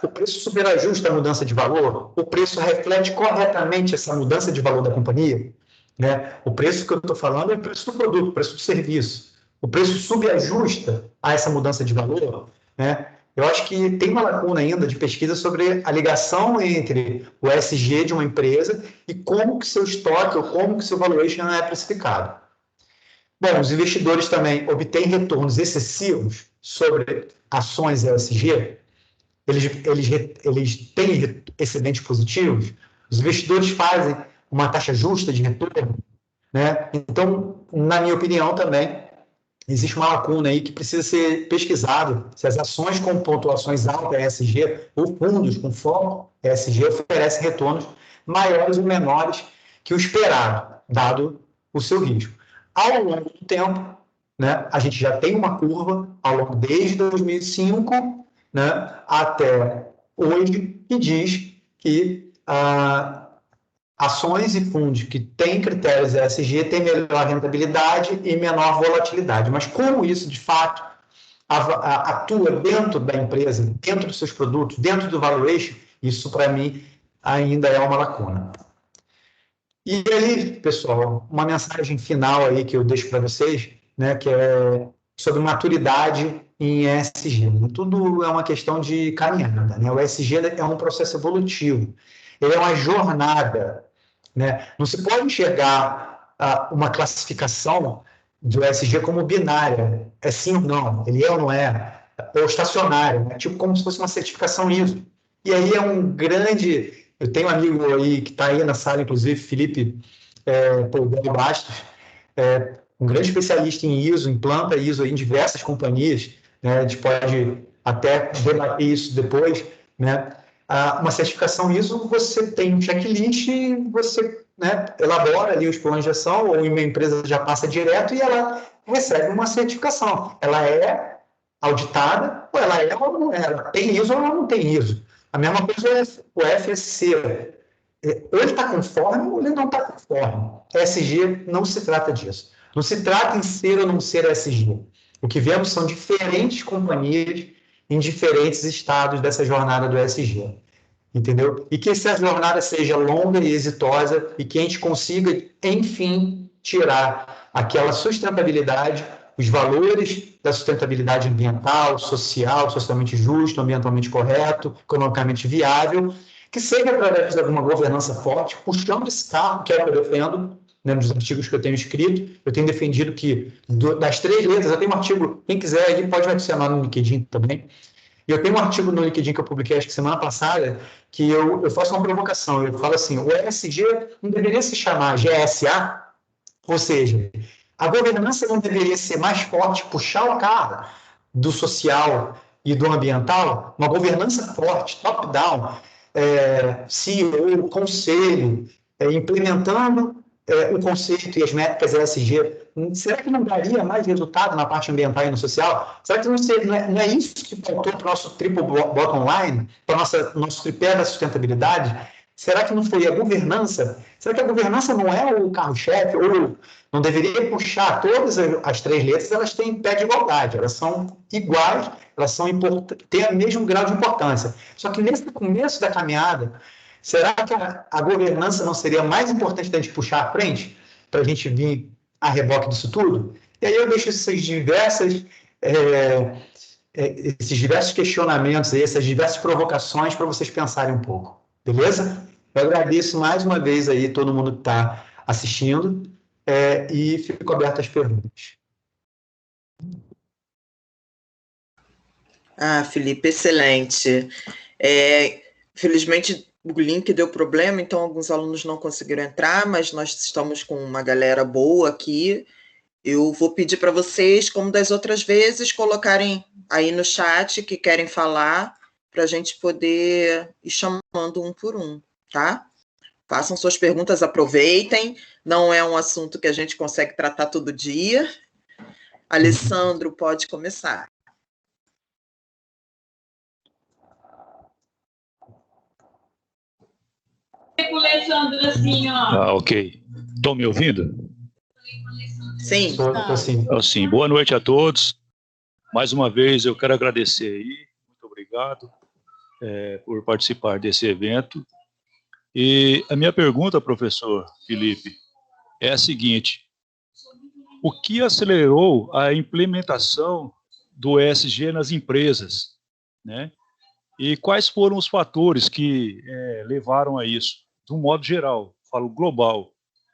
O preço superajusta a mudança de valor? O preço reflete corretamente essa mudança de valor da companhia? Né? O preço que eu estou falando é o preço do produto, o preço do serviço. O preço subajusta a essa mudança de valor? Né? Eu acho que tem uma lacuna ainda de pesquisa sobre a ligação entre o ESG de uma empresa e como que seu estoque ou como que seu valuation é precificado. Bom, os investidores também obtêm retornos excessivos sobre ações ESG. Eles têm excedentes positivos. Os investidores fazem uma taxa justa de retorno. Né? Então, na minha opinião também, existe uma lacuna aí que precisa ser pesquisado, se as ações com pontuações altas ESG ou fundos com foco ESG oferecem retornos maiores ou menores que o esperado, dado o seu risco. Ao longo do tempo, né, a gente já tem uma curva, ao longo desde 2005, né, até hoje, que diz que ações e fundos que têm critérios ESG têm melhor rentabilidade e menor volatilidade. Mas como isso, de fato, atua dentro da empresa, dentro dos seus produtos, dentro do valuation, isso, para mim, ainda é uma lacuna. E aí, pessoal, uma mensagem final aí que eu deixo para vocês, né, que é sobre maturidade em ESG. Tudo é uma questão de caminhada, né? O ESG é um processo evolutivo, ele é uma jornada, né? Não se pode enxergar uma classificação do ESG como binária, é sim ou não, ele é ou não é, ou estacionário, né? Tipo como se fosse uma certificação ISO. E aí é um grande... Eu tenho um amigo aí que está aí na sala, inclusive, Felipe Polgari Bastos, um grande especialista em ISO, implanta ISO em diversas companhias, né? A gente pode até debater isso depois, né? Uma certificação ISO, você tem um checklist, você, né, elabora ali os planos de ação, ou uma empresa já passa direto e ela recebe uma certificação. Ela é auditada, ou ela é ou não é, ela tem ISO ou ela não tem ISO. A mesma coisa é o FSC. Ou ele está conforme ou ele não está conforme. ESG não se trata disso. Não se trata em ser ou não ser ESG. O que vemos são diferentes companhias em diferentes estados dessa jornada do ESG. Entendeu? E que essa jornada seja longa e exitosa e que a gente consiga, enfim, tirar aquela sustentabilidade, os valores da sustentabilidade ambiental, social, socialmente justo, ambientalmente correto, economicamente viável, que seja através de alguma governança forte, puxando esse carro, que é o que eu defendo, né, nos artigos que eu tenho escrito. Eu tenho defendido que, das 3 letras, eu tenho um artigo, quem quiser, ele pode me adicionar no LinkedIn também. E eu tenho um artigo no LinkedIn que eu publiquei, acho que semana passada, que eu faço uma provocação. Eu falo assim, o ESG não deveria se chamar GSA, ou seja, a governança não deveria ser mais forte, puxar o carro do social e do ambiental, uma governança forte, top-down, CEO, conselho, implementando o conceito e as métricas ESG, será que não daria mais resultado na parte ambiental e no social? Será que não é isso que faltou para o nosso triple bottom line, para o nosso tripé da sustentabilidade? Será que não foi a governança? Será que a governança não é o carro-chefe? Ou não deveria puxar todas as 3 letras? Elas têm pé de igualdade, elas são iguais, elas são têm o mesmo grau de importância. Só que nesse começo da caminhada, será que a governança não seria mais importante da gente puxar à frente, para a gente vir a reboque disso tudo? E aí eu deixo esses diversos questionamentos, essas diversas provocações para vocês pensarem um pouco. Beleza? Eu agradeço mais uma vez aí todo mundo que está assistindo e fico aberto às perguntas. Felipe, excelente. Felizmente, o link deu problema, então alguns alunos não conseguiram entrar, mas nós estamos com uma galera boa aqui. Eu vou pedir para vocês, como das outras vezes, colocarem aí no chat que querem falar, para a gente poder ir chamando um por um, tá? Façam suas perguntas, aproveitem. Não é um assunto que a gente consegue tratar todo dia. Alessandro, pode começar. Ok. Estão me ouvindo? Sim. Sim. Boa noite a todos. Mais uma vez, eu quero agradecer aí. Muito obrigado por participar desse evento. E a minha pergunta, professor Felipe, é a seguinte: o que acelerou a implementação do ESG nas empresas, né? E quais foram os fatores que levaram a isso? De um modo geral, falo global.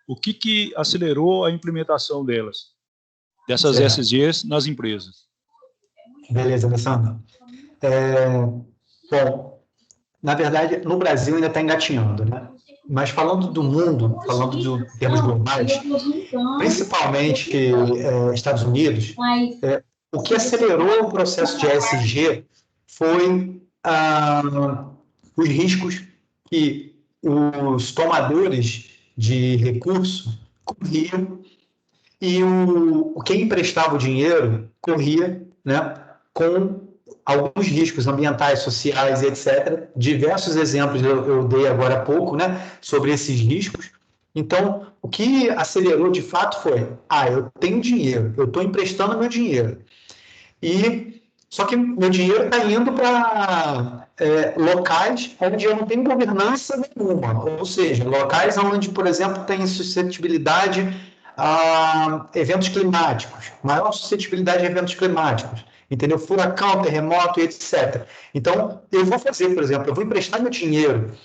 O que acelerou a implementação dessas ESGs nas empresas? Beleza, Alessandro. Bom, na verdade, no Brasil ainda está engatinhando, né? mas falando do mundo, falando de termos globais, principalmente Estados Unidos, o que acelerou o processo de ESG foi os riscos que os tomadores de recurso corriam e quem emprestava o dinheiro corria, né, com alguns riscos ambientais, sociais, etc. Diversos exemplos eu dei agora há pouco, né, sobre esses riscos. Então, o que acelerou de fato foi: eu tenho dinheiro, eu estou emprestando meu dinheiro. Só que meu dinheiro está indo para locais onde eu não tenho governança nenhuma, ou seja, locais onde, por exemplo, tem suscetibilidade a eventos climáticos, maior suscetibilidade a eventos climáticos, entendeu? Furacão, terremoto, etc. Então, eu vou fazer, por exemplo, eu vou emprestar meu dinheiro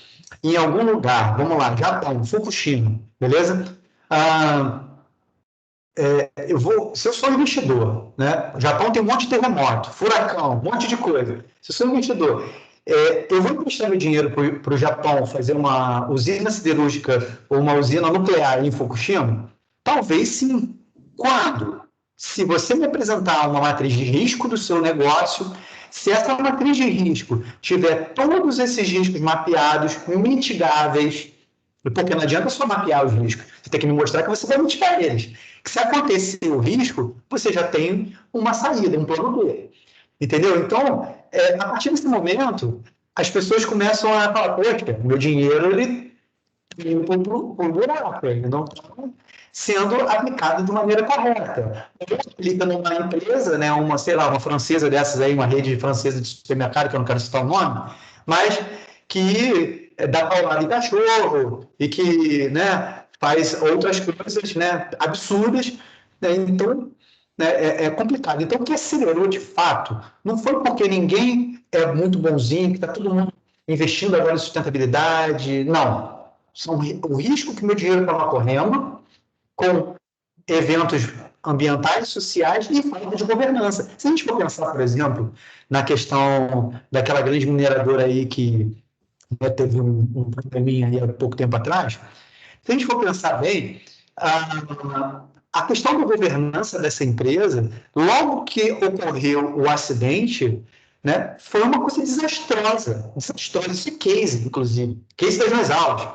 em algum lugar, vamos lá, Japão, Fukushima, beleza? Se eu sou investidor, né? O Japão tem um monte de terremoto, furacão, um monte de coisa. Se eu sou investidor, eu vou emprestar meu dinheiro para o Japão fazer uma usina siderúrgica ou uma usina nuclear em Fukushima? Talvez sim. Quando? Se você me apresentar uma matriz de risco do seu negócio, se essa matriz de risco tiver todos esses riscos mapeados, mitigáveis, porque não adianta só mapear os riscos, você tem que me mostrar que você vai mitigar eles. Que se acontecer o risco, você já tem uma saída, um plano B. Entendeu? Então, a partir desse momento, as pessoas começam a falar: poxa, meu dinheiro ele para um buraco, ele não está sendo aplicado de maneira correta. Ele aplica numa empresa, né, uma francesa dessas aí, uma rede francesa de supermercado, que eu não quero citar o nome, mas que dá paulada em cachorro e que, né, faz outras coisas, né, absurdas, né, então é complicado. Então, o que acelerou de fato não foi porque ninguém é muito bonzinho, que está todo mundo investindo agora em sustentabilidade, não. São o risco que meu dinheiro estava correndo com eventos ambientais, sociais e falta de governança. Se a gente for pensar, por exemplo, na questão daquela grande mineradora aí que teve um probleminha aí há pouco tempo atrás, se a gente for pensar bem, a questão da governança dessa empresa, logo que ocorreu o acidente, né, foi uma coisa desastrosa. Esse case, inclusive, case das minhas aulas,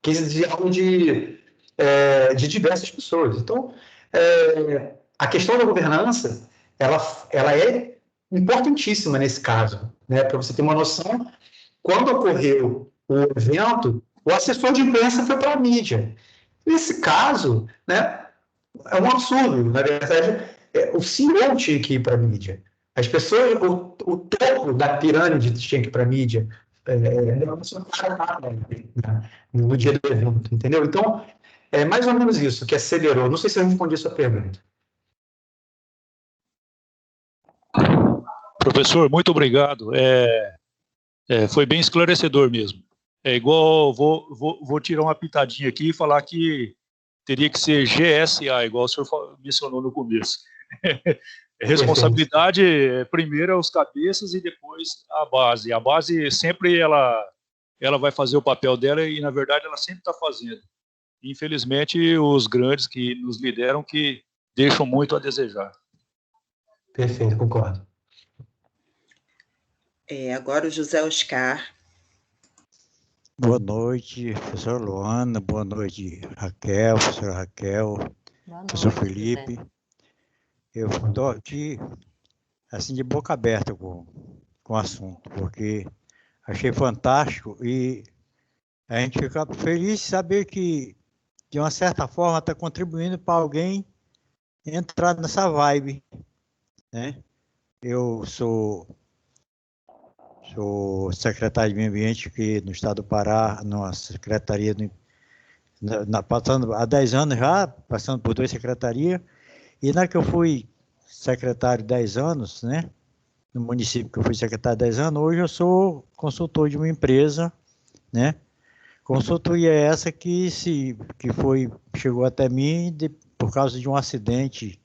case de aula de diversas pessoas. Então, a questão da governança, ela é importantíssima nesse caso, né, para você ter uma noção. Quando ocorreu o evento, o assessor de imprensa foi para a mídia. Nesse caso, né, é um absurdo. Na verdade, o CEO tinha que ir para a mídia. As pessoas, o topo da pirâmide tinha que ir para a mídia. No dia do evento, entendeu? Então, é mais ou menos isso que acelerou. Não sei se eu respondi a sua pergunta. Professor, muito obrigado. Foi bem esclarecedor mesmo. É igual, vou tirar uma pitadinha aqui e falar que teria que ser GSA, igual o senhor mencionou no começo. Responsabilidade, primeiro é os cabeças e depois a base. A base sempre ela vai fazer o papel dela e, na verdade, ela sempre está fazendo. Infelizmente, os grandes que nos lideram que deixam muito a desejar. Perfeito, concordo. Agora o José Oscar. Boa noite, professor Luana, boa noite, Raquel, professora Raquel, professor Felipe. José. Eu estou aqui, assim, de boca aberta com o assunto, porque achei fantástico e a gente fica feliz de saber que, de uma certa forma, está contribuindo para alguém entrar nessa vibe, né? Eu sou secretário de Meio Ambiente aqui no estado do Pará, numa secretaria, passando há 10 anos já, passando por 2 secretarias, e na que eu fui secretário 10 anos, né, no município que eu fui secretário 10 anos, hoje eu sou consultor de uma empresa, né, consultoria essa que chegou até mim por causa de um acidente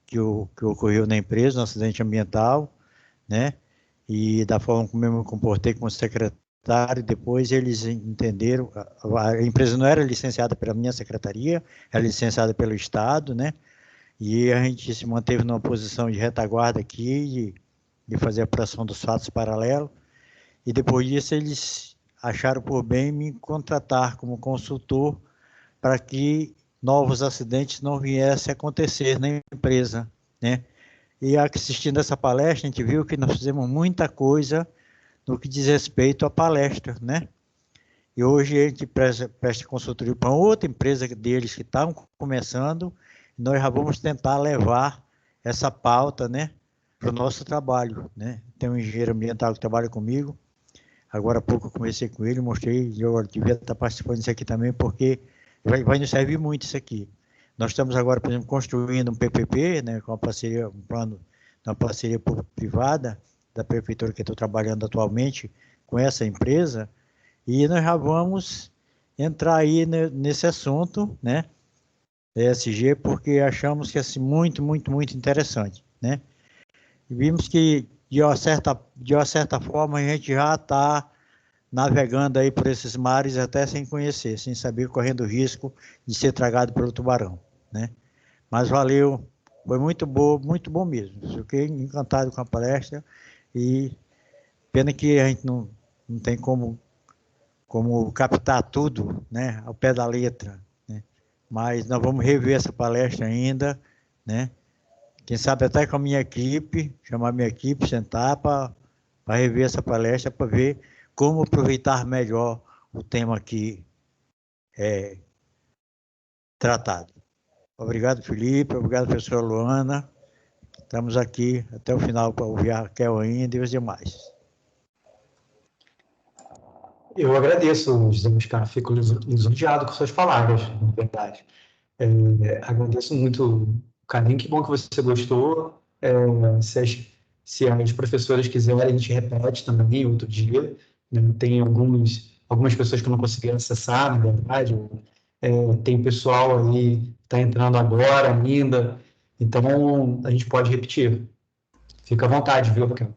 que ocorreu na empresa, um acidente ambiental, né, e da forma como eu me comportei como secretário depois eles entenderam, a empresa não era licenciada pela minha secretaria, era licenciada pelo Estado, né? E a gente se manteve numa posição de retaguarda aqui, de fazer a apuração dos fatos paralelos, e depois disso eles acharam por bem me contratar como consultor para que novos acidentes não viessem a acontecer na empresa, né? E assistindo essa palestra, a gente viu que nós fizemos muita coisa no que diz respeito à palestra, né? E hoje a gente presta consultoria para outra empresa deles que estão começando, e nós já vamos tentar levar essa pauta, né, para o nosso trabalho, né? Tem um engenheiro ambiental que trabalha comigo, agora há pouco eu conversei com ele, mostrei, eu devia estar participando disso aqui também, porque vai nos servir muito isso aqui. Nós estamos agora, por exemplo, construindo um PPP, né, com uma parceria, um plano, uma parceria privada da prefeitura que eu estou trabalhando atualmente com essa empresa, e nós já vamos entrar aí nesse assunto, né, ESG, porque achamos que é assim, muito, muito, muito interessante, né? E vimos que, de uma certa forma, a gente já está navegando aí por esses mares até sem conhecer, sem saber, correndo risco de ser tragado pelo tubarão, né? Mas valeu, foi muito bom mesmo. Fiquei encantado com a palestra e pena que a gente não tem como captar tudo, né, ao pé da letra, né? Mas nós vamos rever essa palestra ainda, né? Quem sabe até com a minha equipe, chamar minha equipe, sentar para rever essa palestra, para ver como aproveitar melhor o tema aqui tratado. Obrigado, Felipe. Obrigado, professora Luana. Estamos aqui até o final para ouvir a Raquel ainda e os demais. Eu agradeço, José Oscar, fico lisonjeado com suas palavras, na verdade. Agradeço muito o carinho, que bom que você gostou. Se as professoras quiserem, a gente repete também outro dia, né? Tem algumas pessoas que não conseguiram acessar, na verdade. Tem pessoal aí que está entrando agora ainda, então a gente pode repetir. Fica à vontade, viu, Raquel?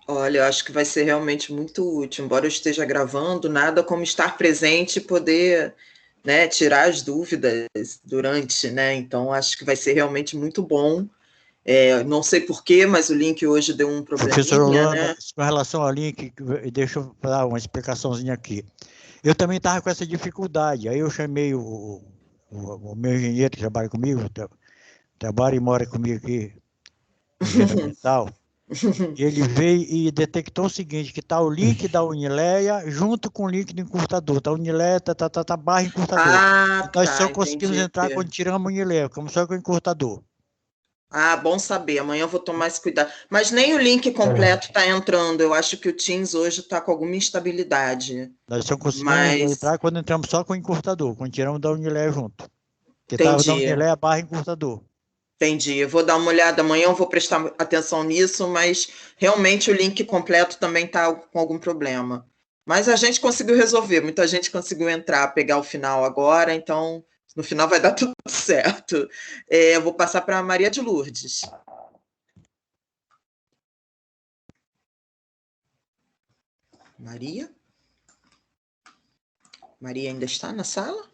Olha, eu acho que vai ser realmente muito útil, embora eu esteja gravando, nada como estar presente e poder, né, tirar as dúvidas durante, né? Então, acho que vai ser realmente muito bom. Não sei porquê, mas o link hoje deu um probleminha, Professor Holanda, né? com relação ao link, deixa eu dar uma explicaçãozinha aqui. Eu também estava com essa dificuldade, aí eu chamei o meu engenheiro que trabalha comigo, trabalha e mora comigo aqui, engenheiro ambiental, ele veio e detectou o seguinte, que está o link da Unileia junto com o link do encurtador. Tá Unileia, tá barra encurtador. Ah, Nós tá, só conseguimos entendi. entrar quando tiramos a Unileia, como só com o encurtador. Ah, bom saber. Amanhã eu vou tomar esse cuidado. Mas nem o link completo está entrando. Eu acho que o Teams hoje está com alguma instabilidade. Nós só conseguimos entrar quando entramos só com o encurtador, quando tiramos da Unileia junto. Porque estava da Unileia barra encurtador. Entendi. Eu vou dar uma olhada amanhã, eu vou prestar atenção nisso, mas realmente o link completo também está com algum problema. Mas a gente conseguiu resolver, muita gente conseguiu entrar, pegar o final agora, então no final vai dar tudo certo. Eu vou passar para a Maria de Lourdes. Maria? Maria ainda está na sala?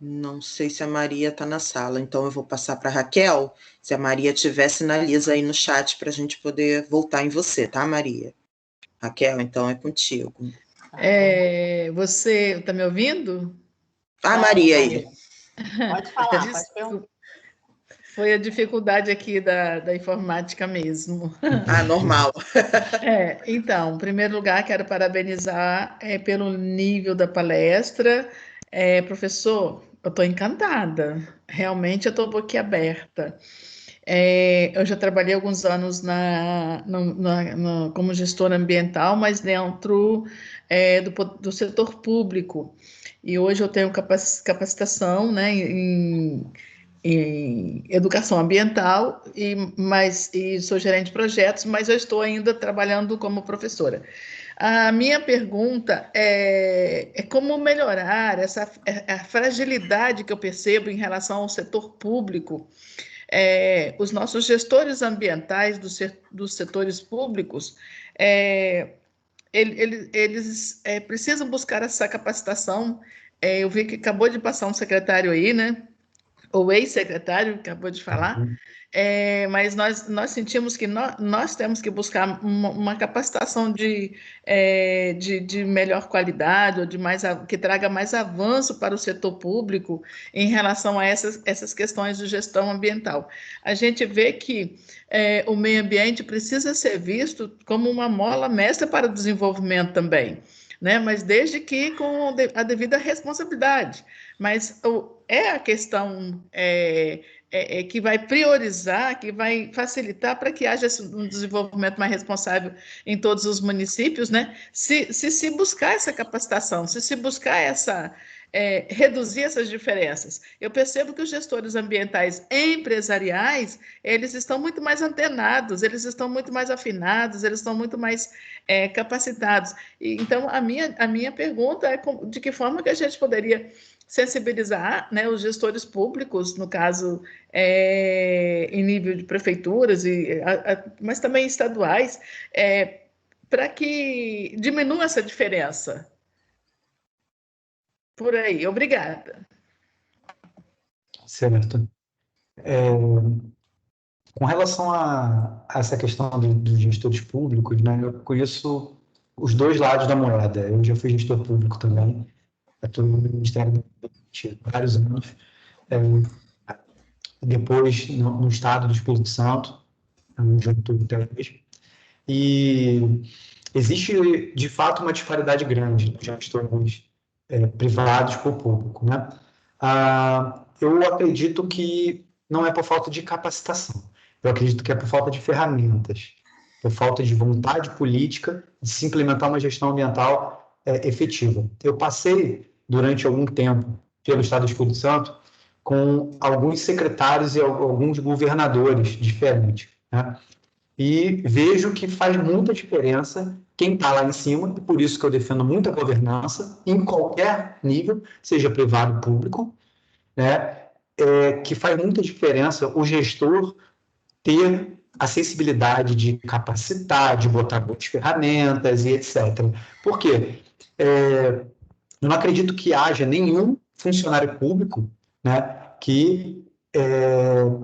Não sei se a Maria está na sala, então eu vou passar para a Raquel. Se a Maria tiver, sinaliza aí no chat para a gente poder voltar em você, tá, Maria? Raquel, então é contigo. Você está me ouvindo? Ah, Maria aí. Pode falar, pode perguntar. Foi a dificuldade aqui da informática mesmo. Ah, normal. Então, em primeiro lugar, quero parabenizar pelo nível da palestra. Professor, eu estou encantada. Realmente eu estou boquiaberta. Eu já trabalhei alguns anos como gestora ambiental, mas dentro do setor público. E hoje eu tenho capacitação, né, em educação ambiental, e sou gerente de projetos, mas eu estou ainda trabalhando como professora. A minha pergunta é como melhorar a fragilidade que eu percebo em relação ao setor público, os nossos gestores ambientais dos setores públicos, eles precisam buscar essa capacitação. Eu vi que acabou de passar um secretário aí, né? O ex-secretário acabou de falar, mas nós sentimos que nós temos que buscar uma capacitação de melhor qualidade, ou que traga mais avanço para o setor público em relação a essas questões de gestão ambiental. A gente vê que o meio ambiente precisa ser visto como uma mola mestra para o desenvolvimento também, né? Mas desde que com a devida responsabilidade. Mas a questão que vai priorizar, que vai facilitar para que haja um desenvolvimento mais responsável em todos os municípios, né? Se buscar essa capacitação, se buscar reduzir essas diferenças. Eu percebo que os gestores ambientais empresariais, eles estão muito mais antenados, eles estão muito mais afinados, eles estão muito mais capacitados. Então, a minha pergunta é de que forma que a gente poderia sensibilizar, né, os gestores públicos, no caso, em nível de prefeituras, mas também estaduais, para que diminua essa diferença. Por aí, obrigada. Certo. Com relação a essa questão dos gestores públicos, né, eu conheço os dois lados da moeda. Eu já fui gestor público também, atuei no Ministério do Ambiente há vários anos, depois no Estado do Espírito Santo, junto até hoje. E existe, de fato, uma disparidade grande nos gestores privados para o público, né? Eu acredito que não é por falta de capacitação, eu acredito que é por falta de ferramentas, por falta de vontade política de se implementar uma gestão ambiental efetiva. Eu passei, durante algum tempo, pelo Estado do Espírito Santo, com alguns secretários e alguns governadores diferentes, né? E vejo que faz muita diferença quem está lá em cima, e por isso que eu defendo muita governança, em qualquer nível, seja privado ou público, né? Que faz muita diferença o gestor ter a sensibilidade de capacitar, de botar boas ferramentas e etc. Por quê? Eu não acredito que haja nenhum funcionário público, né, que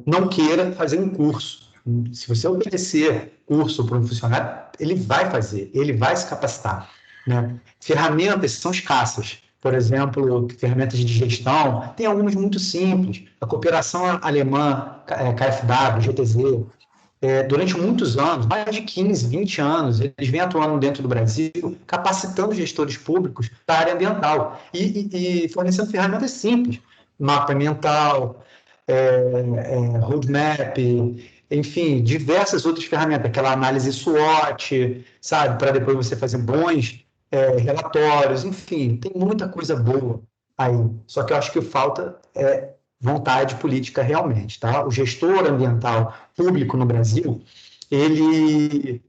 não queira fazer um curso. Se você oferecer curso para um funcionário, ele vai fazer, ele vai se capacitar, né? Ferramentas são escassas. Por exemplo, ferramentas de gestão, tem algumas muito simples. A cooperação alemã, KfW, GTZ, durante muitos anos, mais de 15, 20 anos, eles vêm atuando dentro do Brasil, capacitando gestores públicos para a área ambiental e fornecendo ferramentas simples, mapa ambiental, roadmap, enfim, diversas outras ferramentas, aquela análise SWOT, sabe, para depois você fazer bons relatórios, enfim, tem muita coisa boa aí. Só que eu acho que falta vontade política realmente, tá? O gestor ambiental público no Brasil, ele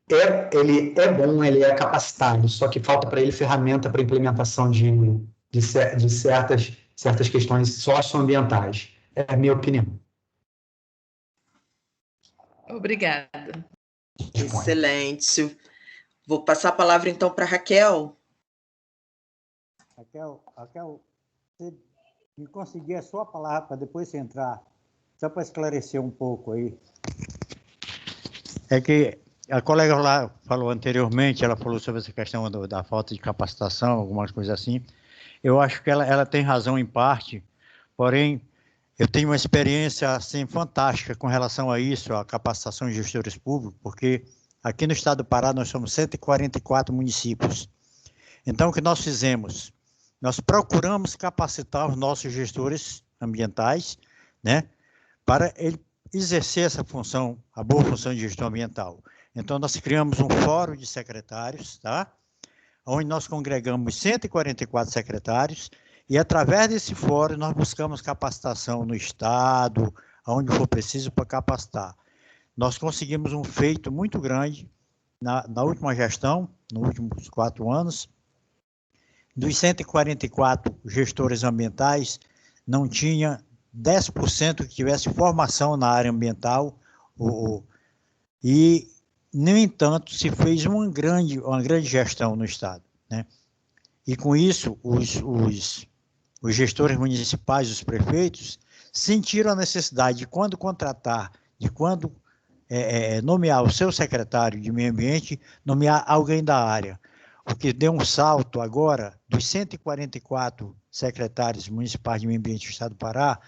é bom, ele é capacitado, só que falta para ele ferramenta para implementação de certas questões socioambientais. É a minha opinião. Obrigada. Excelente. Vou passar a palavra, então, para a Raquel. Raquel, você me conseguir a sua palavra para depois você entrar, só para esclarecer um pouco aí. É que a colega lá falou anteriormente, ela falou sobre essa questão da falta de capacitação, algumas coisas assim. Eu acho que ela tem razão em parte, porém, eu tenho uma experiência assim, fantástica com relação a isso, a capacitação de gestores públicos, porque aqui no estado do Pará nós somos 144 municípios. Então, o que nós fizemos? Nós procuramos capacitar os nossos gestores ambientais, né, para ele exercer essa função, a boa função de gestão ambiental. Então, nós criamos um fórum de secretários, tá? Onde nós congregamos 144 secretários, e através desse fórum nós buscamos capacitação no estado, onde for preciso para capacitar. Nós conseguimos um feito muito grande na última gestão, nos últimos 4 anos. Dos 144 gestores ambientais, não tinha 10% que tivesse formação na área ambiental, e, no entanto, se fez uma grande gestão no Estado, né? E, com isso, os gestores municipais, os prefeitos, sentiram a necessidade de, quando contratar, de quando nomear o seu secretário de meio ambiente, nomear alguém da área. O que deu um salto agora, dos 144 secretários municipais de meio ambiente do Estado do Pará,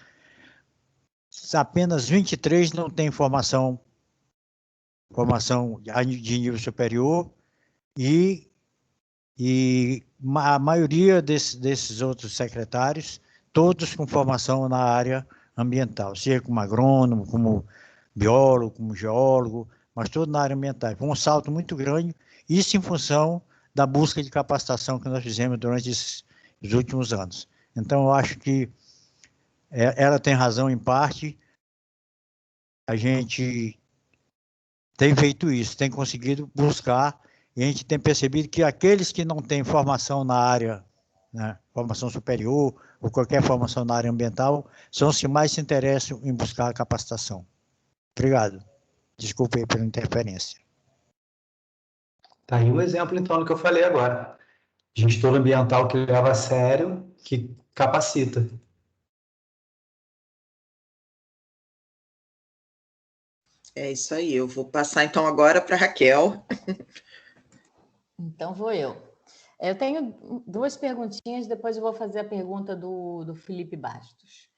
apenas 23 não têm formação de nível superior, e a maioria desses outros secretários, todos com formação na área ambiental, seja como agrônomo, como biólogo, como geólogo, mas todo na área ambiental. Foi um salto muito grande, isso em função da busca de capacitação que nós fizemos durante os últimos anos. Então, eu acho que ela tem razão em parte. A gente tem feito isso, tem conseguido buscar, e a gente tem percebido que aqueles que não têm formação na área, né, formação superior, ou qualquer formação na área ambiental, são os que mais se interessam em buscar a capacitação. Obrigado. Desculpe aí pela interferência. Tá aí um exemplo, então, do que eu falei agora. Gestor ambiental que leva a sério, que capacita. É isso aí. Eu vou passar, então, agora para a Raquel. Então, vou eu. Eu tenho duas perguntinhas, depois eu vou fazer a pergunta do Felipe Bastos,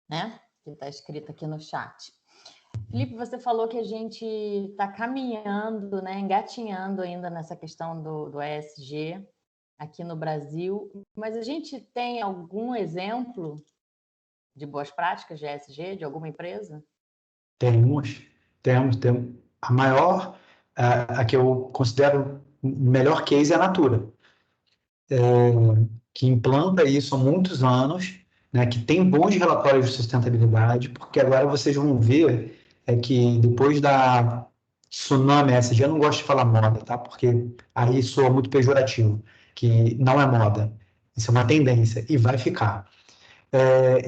né? Que está escrita aqui no chat. Felipe, você falou que a gente está caminhando, né, engatinhando ainda nessa questão do ESG aqui no Brasil, mas a gente tem algum exemplo de boas práticas de ESG, de alguma empresa? Temos. A maior, a que eu considero o melhor case é a Natura, que implanta isso há muitos anos, né, que tem bons relatórios de sustentabilidade, porque agora vocês vão ver que depois da tsunami ESG, eu não gosto de falar moda, tá? Porque aí soa muito pejorativo, que não é moda, isso é uma tendência e vai ficar.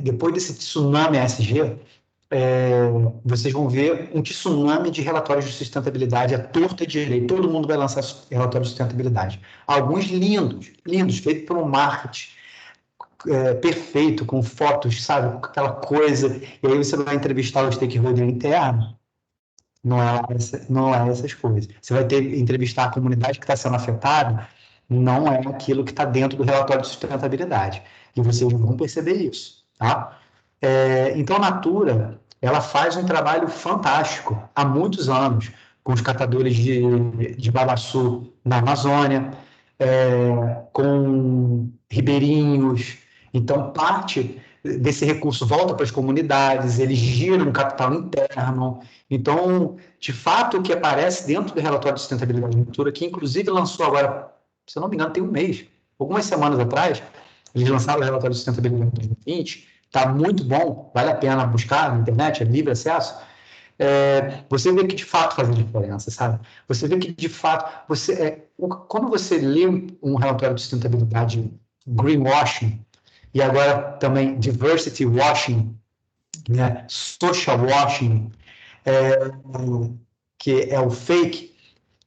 Depois desse tsunami ESG, vocês vão ver um tsunami de relatórios de sustentabilidade à torta e direito. Todo mundo vai lançar relatórios de sustentabilidade. Alguns lindos, feitos por um marketing perfeito, com fotos, sabe? Com aquela coisa. E aí você vai entrevistar o stakeholder interno. Não é essas coisas. Você vai entrevistar a comunidade que está sendo afetada, não é aquilo que está dentro do relatório de sustentabilidade. E vocês vão perceber isso, tá? Então, a Natura, ela faz um trabalho fantástico há muitos anos com os catadores de babaçu na Amazônia, com ribeirinhos. Então, parte desse recurso volta para as comunidades, eles giram capital interno. Então, de fato, o que aparece dentro do relatório de sustentabilidade da Natura, que inclusive lançou agora, se eu não me engano, tem um mês, algumas semanas atrás, eles lançaram o relatório de sustentabilidade de 2020, está muito bom, vale a pena buscar na internet, é livre acesso. Você vê que de fato faz a diferença, sabe? Você vê que de fato, quando você lê um relatório de sustentabilidade greenwashing, e agora também diversity washing, né? Social washing, que é o fake,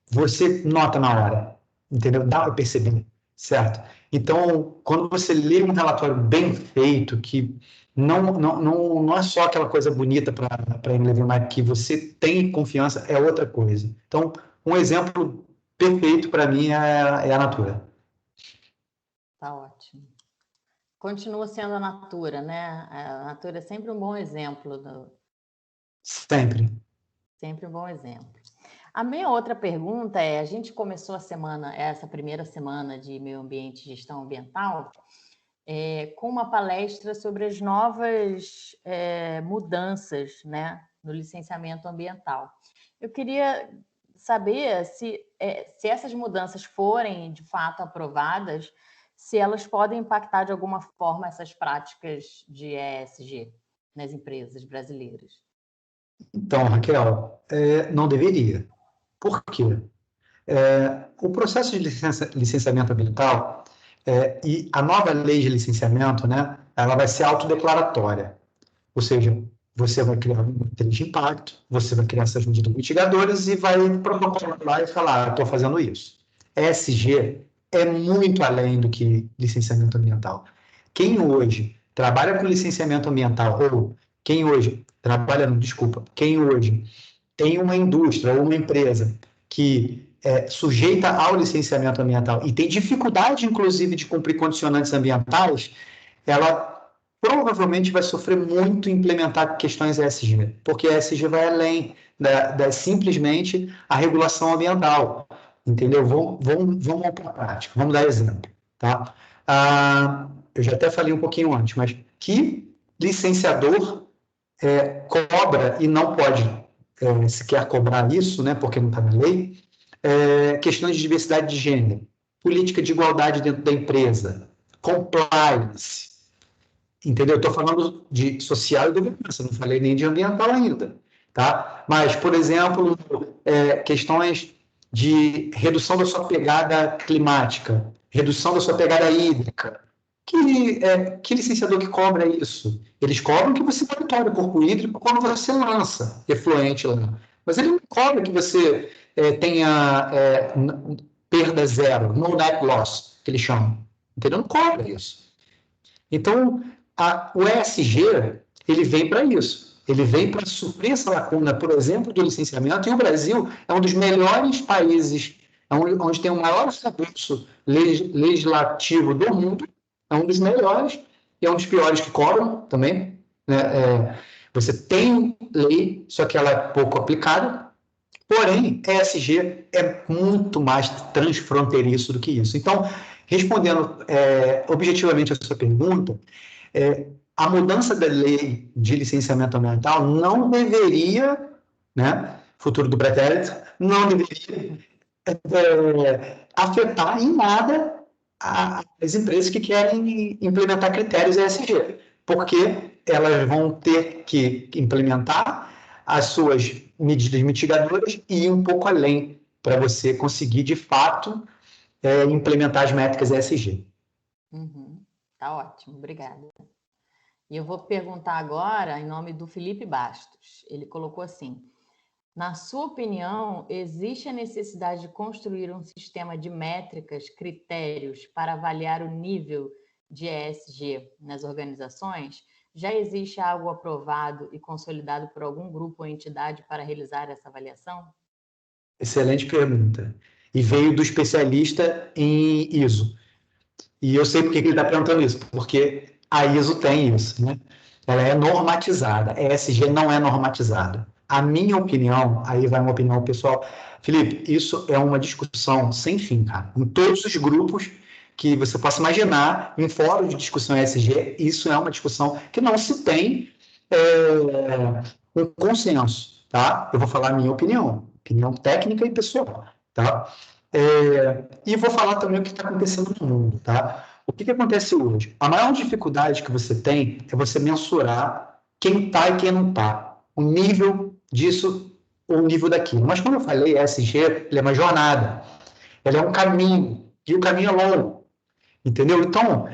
você nota na hora, entendeu? Dá para perceber, certo? Então, quando você lê um relatório bem feito, que não é só aquela coisa bonita para ele, mas que você tem confiança, é outra coisa. Então, um exemplo perfeito para mim é a Natura. Tá ótimo. Continua sendo a Natura, né? A Natura é sempre um bom exemplo. Sempre. Sempre um bom exemplo. A minha outra pergunta a gente começou essa primeira semana de meio ambiente e gestão ambiental, com uma palestra sobre as novas mudanças, né, no licenciamento ambiental. Eu queria saber se essas mudanças forem, de fato, aprovadas, se elas podem impactar de alguma forma essas práticas de ESG nas empresas brasileiras. Então, Raquel, não deveria. Por quê? O processo de licenciamento ambiental e a nova lei de licenciamento, né, ela vai ser autodeclaratória. Ou seja, você vai criar uma matriz de impacto, você vai criar essas medidas mitigadoras e vai protocolar lá e falar, estou fazendo isso. ESG é muito além do que licenciamento ambiental. Quem hoje trabalha com licenciamento ambiental, ou quem hoje quem hoje tem uma indústria ou uma empresa que é sujeita ao licenciamento ambiental e tem dificuldade, inclusive, de cumprir condicionantes ambientais, ela provavelmente vai sofrer muito em implementar questões ESG, porque a ESG vai além da simplesmente a regulação ambiental, entendeu? Vamos para a prática, vamos dar exemplo, tá? Eu já até falei um pouquinho antes, mas que licenciador cobra e não pode sequer cobrar isso, né, porque não está na lei, questões de diversidade de gênero, política de igualdade dentro da empresa, compliance, entendeu? Estou falando de social e governança, não falei nem de ambiental ainda, tá? Mas, por exemplo, questões de redução da sua pegada climática, redução da sua pegada hídrica. Que licenciador que cobra isso? Eles cobram que você monitore o corpo hídrico quando você lança efluente lá. Mas ele não cobra que você tenha perda zero, no net loss, que eles chamam. Entendeu? Não cobra isso. Então, o ESG, ele vem para isso. Ele vem para suprir essa lacuna, por exemplo, do licenciamento, e o Brasil é um dos melhores países, onde tem o maior arcabouço legislativo do mundo, é um dos melhores, e é um dos piores que cobram também, né? Você tem lei, só que ela é pouco aplicada, porém, ESG é muito mais transfronteiriço do que isso. Então, respondendo objetivamente a sua pergunta, a mudança da lei de licenciamento ambiental não deveria, né, futuro do pretérito, não deveria afetar em nada as empresas que querem implementar critérios ESG, porque elas vão ter que implementar as suas medidas mitigadoras e ir um pouco além para você conseguir, de fato, implementar as métricas ESG. Tá ótimo, obrigada. E eu vou perguntar agora em nome do Felipe Bastos. Ele colocou assim: na sua opinião, existe a necessidade de construir um sistema de métricas, critérios para avaliar o nível de ESG nas organizações? Já existe algo aprovado e consolidado por algum grupo ou entidade para realizar essa avaliação? Excelente pergunta. E veio do especialista em ISO. E eu sei por que ele está perguntando isso, porque a ISO tem isso, né? Ela é normatizada, a ESG não é normatizada. A minha opinião, aí vai uma opinião pessoal, Felipe, isso é uma discussão sem fim, cara. Em todos os grupos que você possa imaginar, em fórum de discussão ESG, isso é uma discussão que não se tem um consenso, tá? Eu vou falar a minha opinião técnica e pessoal, tá? E vou falar também o que está acontecendo no mundo, tá? O que acontece hoje? A maior dificuldade que você tem é você mensurar quem está e quem não está, o nível disso ou o nível daquilo. Mas, como eu falei, a ESG ele é uma jornada, ela é um caminho, e o caminho é longo, entendeu? Então,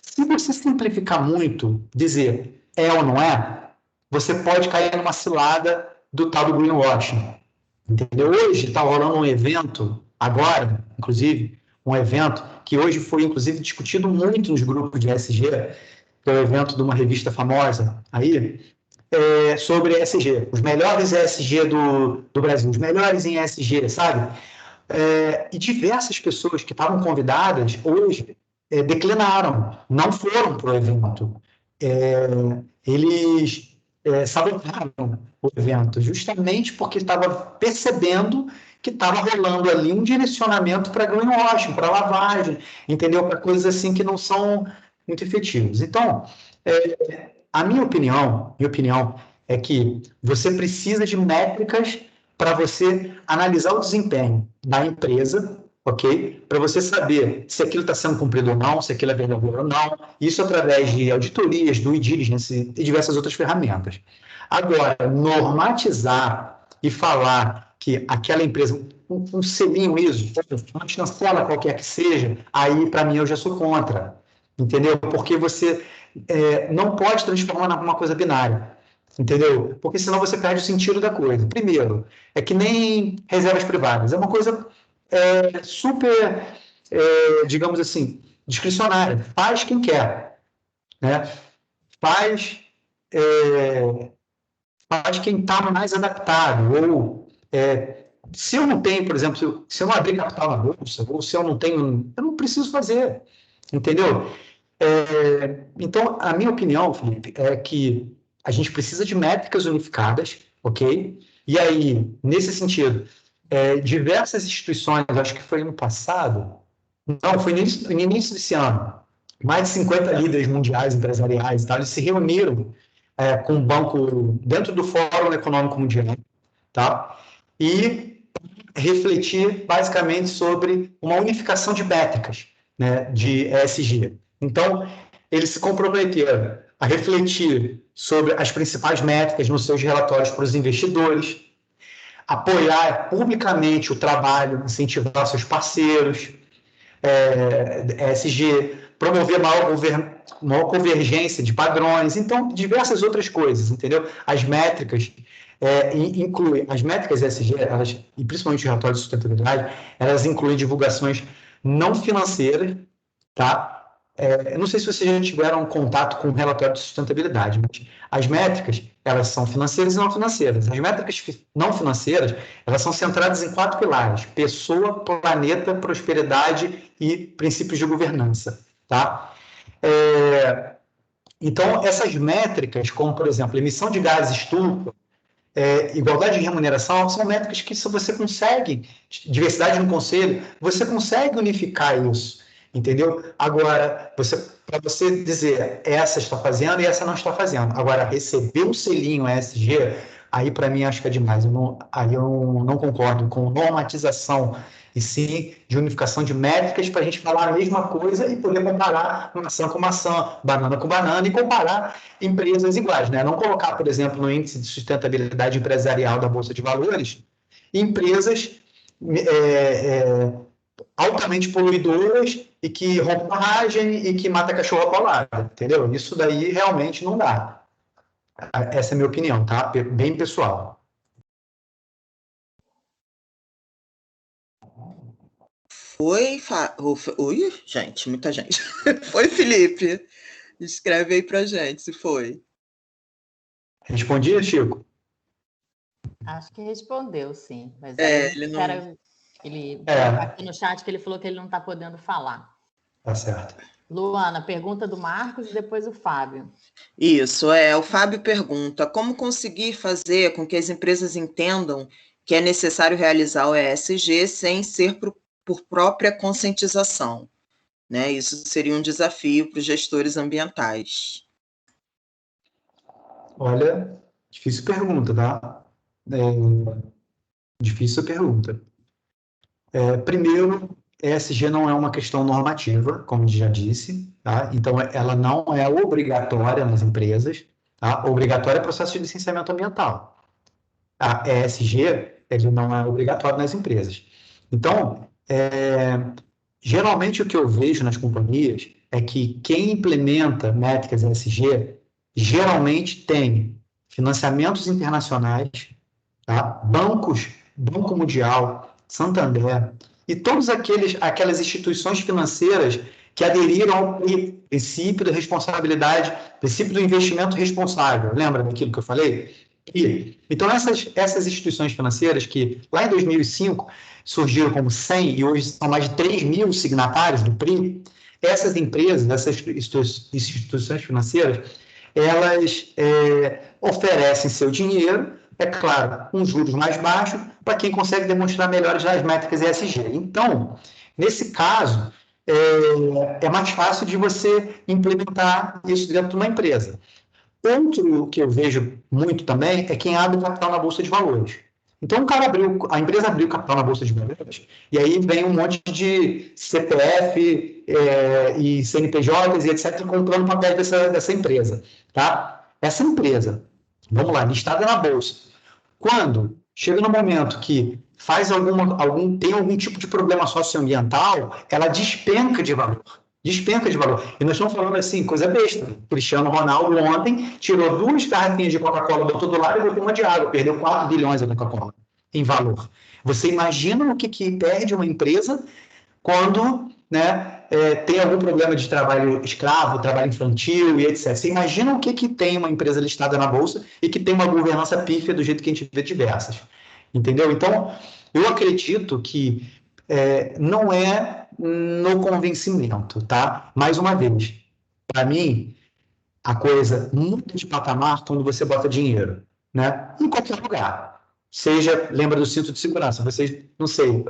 se você simplificar muito, dizer é ou não é, você pode cair numa cilada do tal do greenwashing, entendeu? Hoje está rolando um evento, agora, inclusive, um evento que hoje foi, inclusive, discutido muito nos grupos de ESG, que é o evento de uma revista famosa aí, sobre ESG, os melhores ESG do Brasil, os melhores em ESG, sabe? E diversas pessoas que estavam convidadas hoje declinaram, não foram para o evento. Eles sabotaram o evento, justamente porque estava percebendo que estava rolando ali um direcionamento para greenwashing, para lavagem, entendeu? Para coisas assim que não são muito efetivas. Então, a minha opinião é que você precisa de métricas para você analisar o desempenho da empresa, ok? Para você saber se aquilo está sendo cumprido ou não, se aquilo é verdadeiro ou não. Isso através de auditorias, due diligence e diversas outras ferramentas. Agora, normatizar e falar que aquela empresa, um selinho ISO, uma chancela qualquer que seja, aí, para mim, eu já sou contra. Entendeu? Porque você não pode transformar numa coisa binária, entendeu? Porque senão você perde o sentido da coisa. Primeiro, é que nem reservas privadas, é uma coisa super, digamos assim, discricionária. Faz quem quer, né? Faz quem está mais adaptado, ou se eu não tenho, por exemplo, se eu não abrir capital na bolsa, ou se eu não tenho, eu não preciso fazer, entendeu? Então, a minha opinião, Felipe, é que a gente precisa de métricas unificadas, ok? E aí, nesse sentido, diversas instituições, acho que foi ano passado, não, foi no início desse ano, mais de 50 líderes mundiais, empresariais e tal, eles se reuniram com o banco dentro do Fórum Econômico Mundial, tá? E refletir basicamente sobre uma unificação de métricas, né, de ESG. Então, eles se comprometeram a refletir sobre as principais métricas nos seus relatórios para os investidores, apoiar publicamente o trabalho, incentivar seus parceiros, ESG, promover maior convergência de padrões, então, diversas outras coisas, entendeu? As métricas incluem, as métricas ESG, e principalmente os relatórios de sustentabilidade, elas incluem divulgações não financeiras, tá? Eu não sei se vocês já tiveram contato com o relatório de sustentabilidade, mas as métricas, elas são financeiras e não financeiras. As métricas não financeiras, elas são centradas em 4 pilares: pessoa, planeta, prosperidade e princípios de governança, tá? Então, essas métricas, como, por exemplo, emissão de gases estufa, igualdade de remuneração, são métricas que, se você consegue, diversidade no conselho, você consegue unificar isso, entendeu? Agora, para você dizer, essa está fazendo e essa não está fazendo. Agora, receber o selinho ESG, aí para mim acho que é demais. Aí eu não concordo com normatização, e sim de unificação de métricas para a gente falar a mesma coisa e poder comparar maçã com maçã, banana com banana, e comparar empresas iguais, né? Não colocar, por exemplo, no índice de sustentabilidade empresarial da Bolsa de Valores, empresas altamente poluidoras e que rompem barragem e que mata cachorro paulada, entendeu? Isso daí realmente não dá. Essa é a minha opinião, tá? Bem pessoal. Ui, gente, muita gente. Foi, Felipe? Escreve aí pra gente se foi. Respondi, Chico? Acho que respondeu, sim. Mas ele não... Ele aqui no chat que ele falou que ele não está podendo falar. Tá certo. Luana, pergunta do Marcos e depois o Fábio. Isso, o Fábio pergunta: como conseguir fazer com que as empresas entendam que é necessário realizar o ESG sem ser por própria conscientização? Né? Isso seria um desafio para os gestores ambientais. Olha, difícil pergunta, tá? Difícil pergunta. Primeiro, ESG não é uma questão normativa, como a gente já disse, tá? Então, ela não é obrigatória nas empresas, tá? Obrigatória é processo de licenciamento ambiental. A ESG, ele não é obrigatório nas empresas. Então, geralmente o que eu vejo nas companhias é que quem implementa métricas ESG geralmente tem financiamentos internacionais, tá? Banco Mundial, Santander, e todas aquelas instituições financeiras que aderiram ao princípio da responsabilidade, princípio do investimento responsável. Lembra daquilo que eu falei? Então, essas instituições financeiras que, lá em 2005, surgiram como 100 e hoje são mais de 3 mil signatários do PRI, essas empresas, essas instituições financeiras, elas oferecem seu dinheiro, é claro, com juros mais baixos, para quem consegue demonstrar melhores nas métricas ESG. Então, nesse caso, é mais fácil de você implementar isso dentro de uma empresa. Outro que eu vejo muito também é quem abre capital na Bolsa de Valores. Então, a empresa abriu capital na Bolsa de Valores, e aí vem um monte de CPF e CNPJs e etc. comprando papel dessa empresa. Tá? Essa empresa, vamos lá, listada na Bolsa, quando chega no momento que tem algum tipo de problema socioambiental, ela despenca de valor. Despenca de valor. E nós estamos falando assim, coisa besta. Cristiano Ronaldo ontem tirou 2 garrafinhas de Coca-Cola, botou do lado e botou uma de água. Perdeu 4 bilhões da Coca-Cola em valor. Você imagina o que perde uma empresa quando, né, tem algum problema de trabalho escravo, trabalho infantil e etc. Você imagina o que tem uma empresa listada na Bolsa e que tem uma governança pífia do jeito que a gente vê diversas. Entendeu? Então, eu acredito que não é no convencimento, tá? Mais uma vez, para mim, a coisa muda de patamar quando você bota dinheiro, né? Em qualquer lugar. Seja, lembra do cinto de segurança, vocês, não sei,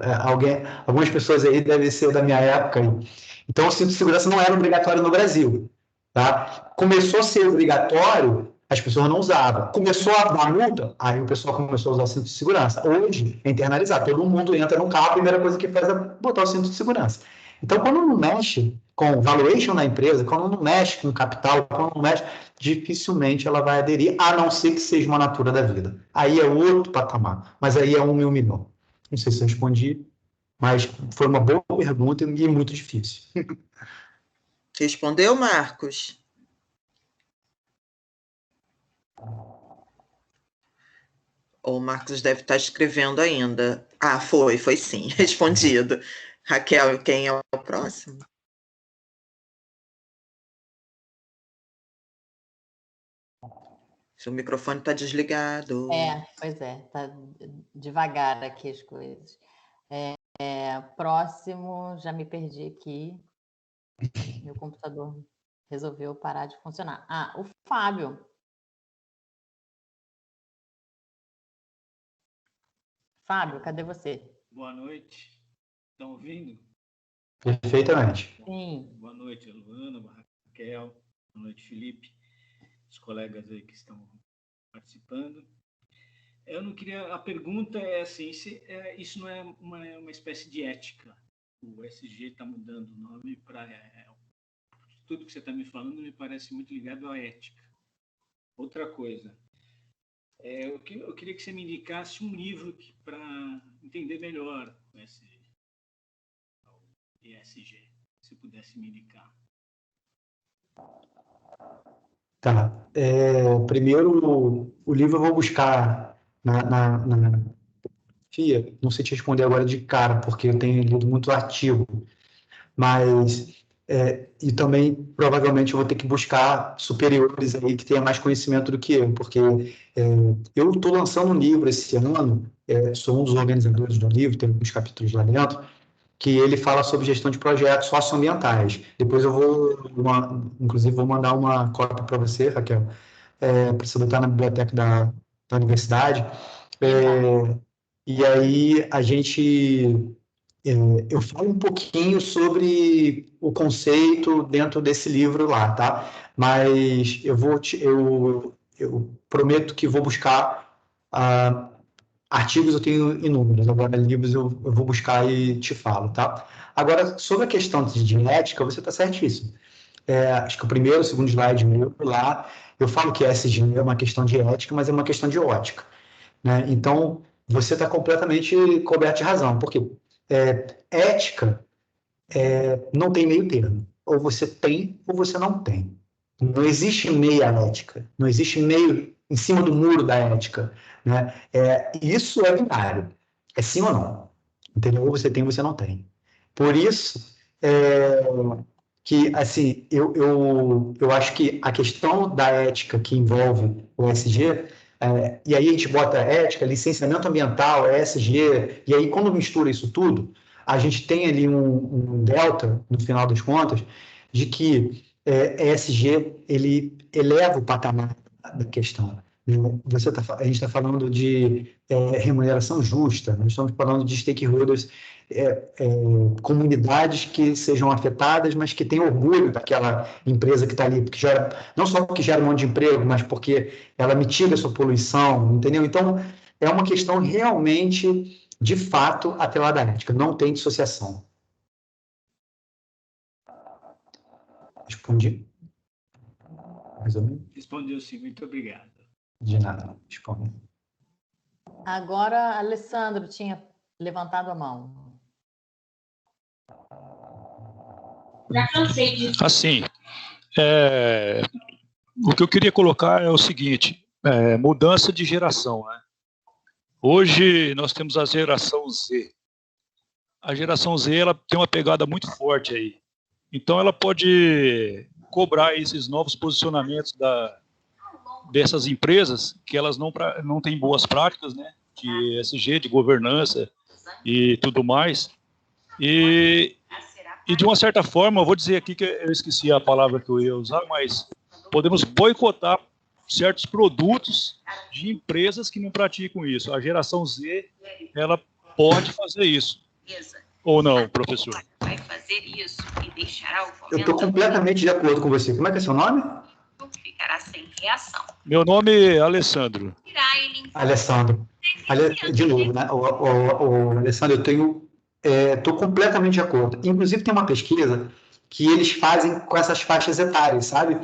algumas pessoas aí devem ser da minha época. Então, o cinto de segurança não era obrigatório no Brasil, tá? Começou a ser obrigatório, as pessoas não usavam. Começou a dar multa, aí o pessoal começou a usar o cinto de segurança. Hoje, é internalizado. Todo mundo entra no carro, a primeira coisa que faz é botar o cinto de segurança. Então, quando não mexe com valuation da empresa, quando não mexe com capital, quando não mexe, dificilmente ela vai aderir, a não ser que seja uma natura da vida. Aí é outro patamar, mas aí é 1 mil milhão. Não sei se eu respondi, mas foi uma boa pergunta e muito difícil. Respondeu, Marcos? O Marcos deve estar escrevendo ainda. Ah, foi sim, respondido. Raquel, quem é o próximo? Seu microfone está desligado. Pois é, tá devagar aqui as coisas. Próximo, já me perdi aqui. Meu computador resolveu parar de funcionar. O Fábio. Fábio, cadê você? Boa noite. Estão ouvindo? Perfeitamente. Sim. Boa noite, Luana, Raquel. Boa noite, Felipe. Os colegas aí que estão participando. Eu não queria... A pergunta é assim, isso não é uma espécie de ética? O SG está mudando o nome para... tudo que você está me falando me parece muito ligado à ética. Outra coisa, eu queria que você me indicasse um livro para entender melhor o ESG, se pudesse me indicar. Tá. Primeiro, o livro eu vou buscar na FIA, não sei te responder agora de cara, porque eu tenho lido muito artigo, mas e também provavelmente eu vou ter que buscar superiores aí que tenham mais conhecimento do que eu, porque eu estou lançando um livro esse ano, sou um dos organizadores do livro, tem alguns capítulos lá dentro, que ele fala sobre gestão de projetos socioambientais. Depois eu inclusive vou mandar uma cópia para você, Raquel, para você botar na biblioteca da universidade. E aí eu falo um pouquinho sobre o conceito dentro desse livro lá, tá? Mas eu prometo que vou buscar artigos, eu tenho inúmeros, agora livros eu vou buscar e te falo, tá? Agora, sobre a questão de ética, você está certíssimo. Acho que o primeiro, o segundo slide meu, lá, eu falo que ESG é uma questão de ética, mas é uma questão de ótica, né? Então, você está completamente coberto de razão, porque ética não tem meio termo. Ou você tem, ou você não tem. Não existe meia ética, não existe meio em cima do muro da ética, né? Isso é binário, é sim ou não, entendeu? Ou você tem, ou você não tem. Por isso que, assim, eu acho que a questão da ética que envolve o ESG, e aí a gente bota ética, licenciamento ambiental, ESG, e aí quando mistura isso tudo, a gente tem ali um delta, no final das contas, de que ESG, ele eleva o patamar da questão. A gente está falando de remuneração justa, nós estamos falando de stakeholders, comunidades que sejam afetadas, mas que tenham orgulho daquela empresa que está ali, porque não só porque gera um monte de emprego, mas porque ela mitiga a sua poluição, entendeu? Então, é uma questão realmente, de fato, atrelada à ética, não tem dissociação. Respondi? Resumindo? Respondeu sim, muito obrigado. De nada, respondi. Agora, Alessandro tinha levantado a mão. Assim, o que eu queria colocar é o seguinte, mudança de geração, né? Hoje nós temos a geração Z. A geração Z, ela tem uma pegada muito forte aí. Então ela pode cobrar esses novos posicionamentos dessas empresas que elas não têm boas práticas, né, de ESG, de governança e tudo mais. E de uma certa forma, eu vou dizer aqui que eu esqueci a palavra que eu ia usar, mas podemos boicotar certos produtos de empresas que não praticam isso. A geração Z, ela pode fazer isso. Ou não, professor? Vai fazer isso e deixará o Eu estou completamente de acordo com você. Como é que é seu nome? Ficará sem reação. Meu nome é Alessandro. Alessandro. De novo, né? O Alessandro, estou completamente de acordo. Inclusive, tem uma pesquisa que eles fazem com essas faixas etárias, sabe?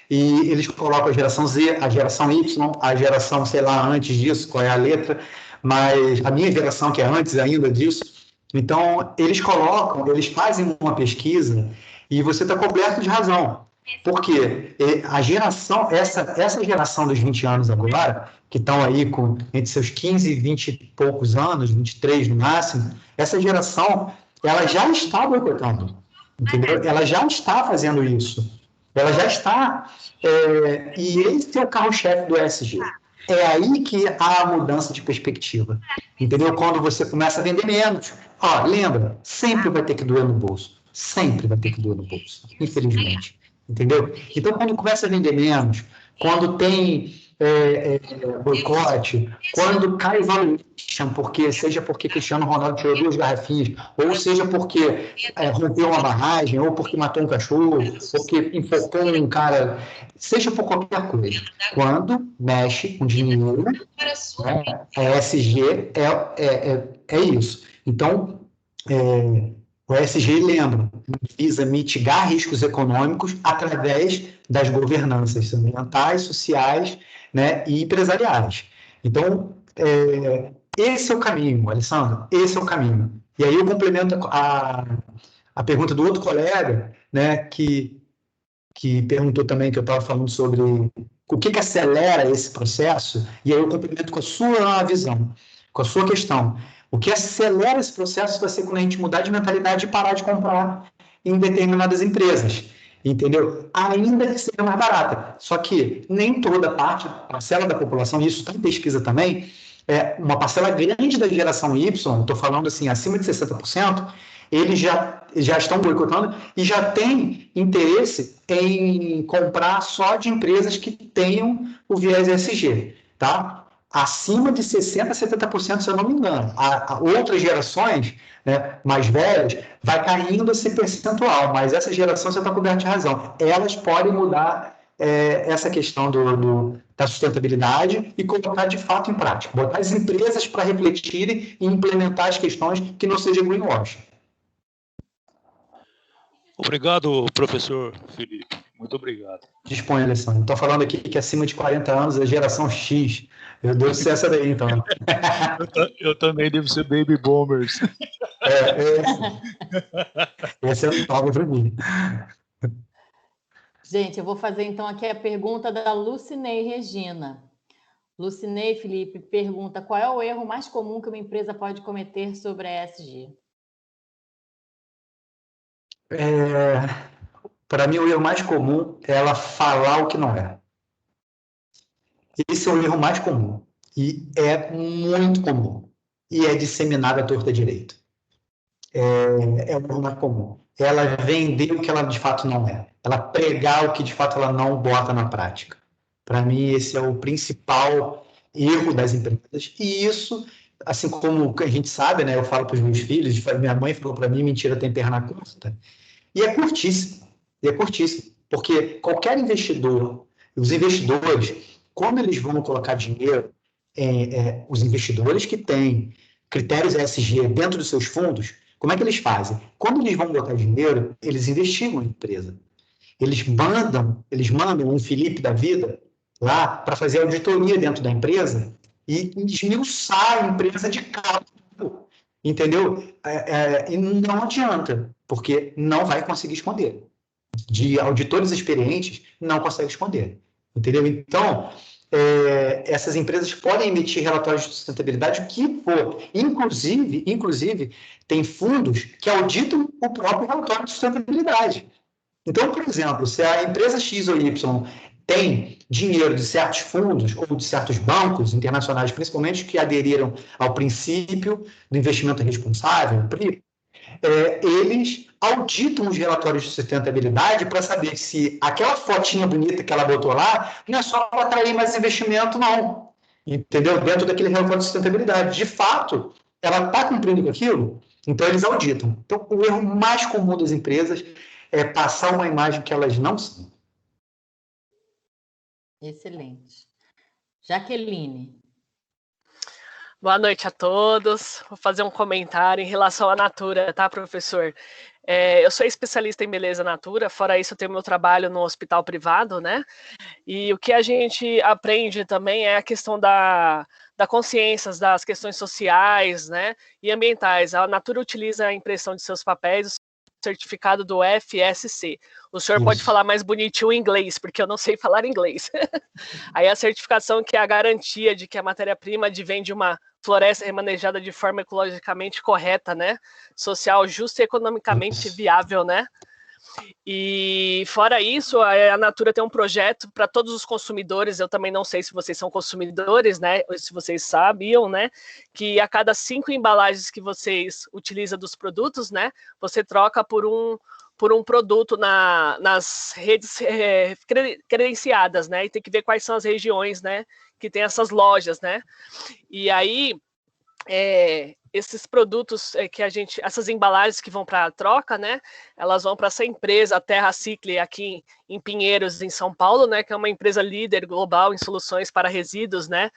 E eles colocam a geração Z, a geração Y, a geração, sei lá, antes disso, qual é a letra, mas a minha geração, que é antes ainda disso. Então, eles fazem uma pesquisa e você está coberto de razão. Por quê? Essa geração dos 20 anos agora, que estão aí entre seus 15 e 20 e poucos anos, 23 no máximo, essa geração, ela já está boicotando, entendeu? Ela já está fazendo isso. Ela já está... e esse é o carro-chefe do ESG. É aí que há a mudança de perspectiva, entendeu? Quando você começa a vender menos. Lembra, sempre vai ter que doer no bolso. Sempre vai ter que doer no bolso, infelizmente. Entendeu? Então, quando começa a vender menos, quando tem boicote, quando cai o valuation, seja porque Cristiano Ronaldo tirou 2 garrafinhas, ou seja porque rompeu uma barragem, ou porque matou um cachorro, ou porque enfocou um cara, seja por qualquer coisa. Quando mexe com dinheiro, a ESG é isso. Então, o ESG, lembra, visa mitigar riscos econômicos através das governanças ambientais, sociais, né, e empresariais. Então, esse é o caminho, Alessandro, esse é o caminho. E aí eu complemento a pergunta do outro colega, né, que perguntou também, que eu estava falando sobre o que acelera esse processo, e aí eu complemento com a sua visão, com a sua questão. O que acelera esse processo vai ser quando a gente mudar de mentalidade e parar de comprar em determinadas empresas, entendeu? Ainda que seja mais barata. Só que nem toda parcela da população, e isso está em pesquisa também, uma parcela grande da geração Y, estou falando assim, acima de 60%, eles já estão boicotando e já têm interesse em comprar só de empresas que tenham o viés ESG, tá? Acima de 60% a 70%, se eu não me engano. Outras gerações, né, mais velhas, vai caindo esse percentual, mas essa geração, você está coberto de razão. Elas podem mudar essa questão da sustentabilidade e colocar de fato em prática. Botar as empresas para refletirem e implementar as questões que não seja greenwash. Obrigado, professor Felipe. Muito obrigado. Dispõe, Alessandro. Estou falando aqui que acima de 40 anos é geração X. Eu devo ser essa daí, então. Eu também devo ser Baby Boomers. Esse é o nome para mim. Gente, eu vou fazer então aqui a pergunta da Lucinei Regina. Lucinei, Felipe, pergunta: qual é o erro mais comum que uma empresa pode cometer sobre a ESG? Para mim, o erro mais comum é ela falar o que não é. Esse é o erro mais comum. E é muito comum. E é disseminado à torta direita. É o erro mais comum. Ela vender o que ela de fato não é. Ela pregar o que de fato ela não bota na prática. Para mim, esse é o principal erro das empresas. E isso, assim como a gente sabe, né, eu falo para os meus filhos, minha mãe falou para mim, mentira tem perna curta. E é curtíssimo. Porque qualquer investidor, os investidores, quando eles vão colocar dinheiro, os investidores que têm critérios ESG dentro dos seus fundos, como é que eles fazem? Quando eles vão botar dinheiro, eles investigam a empresa. Eles mandam um Felipe da vida lá para fazer auditoria dentro da empresa e esmiuçar a empresa de cabo. entendeu? E não adianta, porque não vai conseguir esconder. De auditores experientes, não consegue esconder, entendeu? Então, essas empresas podem emitir relatórios de sustentabilidade, o que for. Inclusive, tem fundos que auditam o próprio relatório de sustentabilidade. Então, por exemplo, se a empresa X ou Y tem dinheiro de certos fundos ou de certos bancos internacionais, principalmente, que aderiram ao princípio do investimento responsável, eles auditam os relatórios de sustentabilidade para saber se aquela fotinha bonita que ela botou lá não é só para atrair mais investimento, não. Entendeu? Dentro daquele relatório de sustentabilidade. De fato, ela está cumprindo com aquilo, então eles auditam. Então, o erro mais comum das empresas é passar uma imagem que elas não são. Excelente. Jaqueline. Boa noite a todos. Vou fazer um comentário em relação à Natura, tá, professor? Eu sou especialista em beleza Natura, fora isso eu tenho meu trabalho no hospital privado, né? E o que a gente aprende também é a questão da consciência, das questões sociais, né, e ambientais. A Natura utiliza a impressão de seus papéis, certificado do FSC. O senhor pode falar mais bonitinho em inglês, porque eu não sei falar inglês. Aí a certificação que é a garantia de que a matéria-prima advém de uma floresta remanejada de forma ecologicamente correta, né? Social, justa e economicamente viável, né? E fora isso, a Natura tem um projeto para todos os consumidores. Eu também não sei se vocês são consumidores, né? Ou se vocês sabiam, né? Que a cada 5 embalagens que vocês utilizam dos produtos, né? Você troca por um produto nas redes credenciadas, né? E tem que ver quais são as regiões, né? Que tem essas lojas, né? E aí, esses produtos essas embalagens que vão para a troca, né? Elas vão para essa empresa, a Terra Cicle, aqui em Pinheiros, em São Paulo, né? Que é uma empresa líder global em soluções para resíduos, né?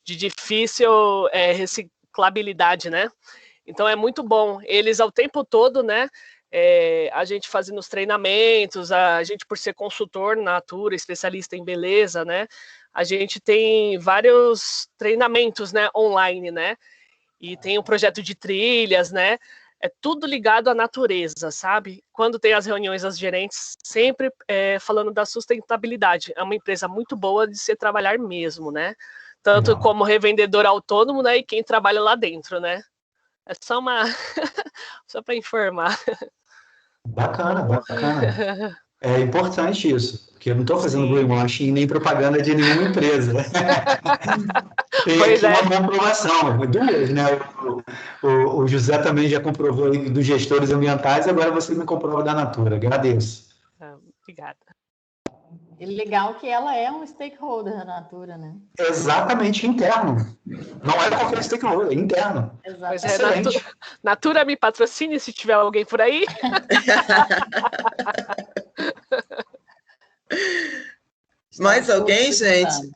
De difícil reciclabilidade, né? Então é muito bom. Eles ao tempo todo, né? A gente fazendo os treinamentos, a gente por ser consultor na Natura, especialista em beleza, né? A gente tem vários treinamentos, né? Online, né? E tem um projeto de trilhas, né? É tudo ligado à natureza, sabe? Quando tem as reuniões das gerentes, sempre falando da sustentabilidade. É uma empresa muito boa de se trabalhar mesmo, né? Tanto como revendedor autônomo, né? E quem trabalha lá dentro, né? É só só para informar. Bacana. É importante isso, porque eu não estou fazendo greenwashing nem propaganda de nenhuma empresa. Tem aqui uma comprovação, 2, né? O José também já comprovou aí dos gestores ambientais, agora você me comprova da Natura. Agradeço. Obrigada. E legal que ela é um stakeholder da Natura, né? Exatamente, interno. Não é qualquer stakeholder, é interno. Pois Natura me patrocine se tiver alguém por aí. Mais alguém, gente?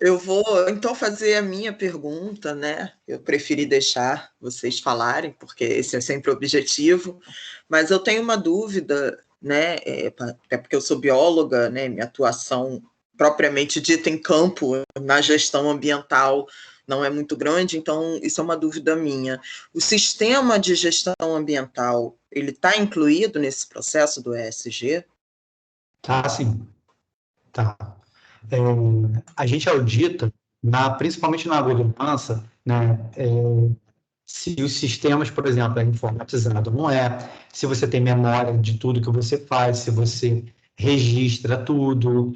Eu vou, então, fazer a minha pergunta, né? Eu preferi deixar vocês falarem, porque esse é sempre o objetivo, mas eu tenho uma dúvida, né? Até porque eu sou bióloga, né? Minha atuação propriamente dita em campo, na gestão ambiental, não é muito grande, então isso é uma dúvida minha. O sistema de gestão ambiental, ele está incluído nesse processo do ESG? Tá, sim. Tá. A gente audita, principalmente na governança, né, se os sistemas, por exemplo, é informatizado ou não se você tem memória de tudo que você faz, se você registra tudo.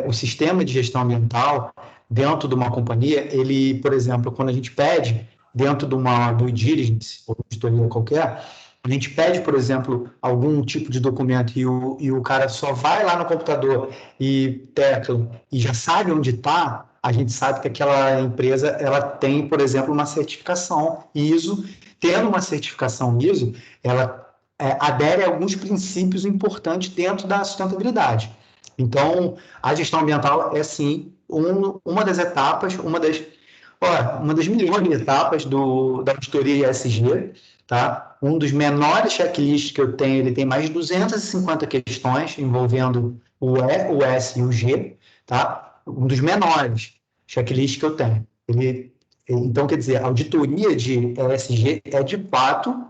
O sistema de gestão ambiental, dentro de uma companhia, ele, por exemplo, quando a gente pede, dentro do due diligence, ou auditoria qualquer, a gente pede, por exemplo, algum tipo de documento e o cara só vai lá no computador e tecla e já sabe onde está, a gente sabe que aquela empresa ela tem, por exemplo, uma certificação ISO. Tendo uma certificação ISO, ela adere a alguns princípios importantes dentro da sustentabilidade. Então, a gestão ambiental é, sim, uma das etapas, uma das milhões de etapas da auditoria ESG, tá? Um dos menores checklists que eu tenho, ele tem mais de 250 questões envolvendo o E, o S e o G, tá? Um dos menores checklists que eu tenho. Ele Então, quer dizer, a auditoria de ESG é, de fato,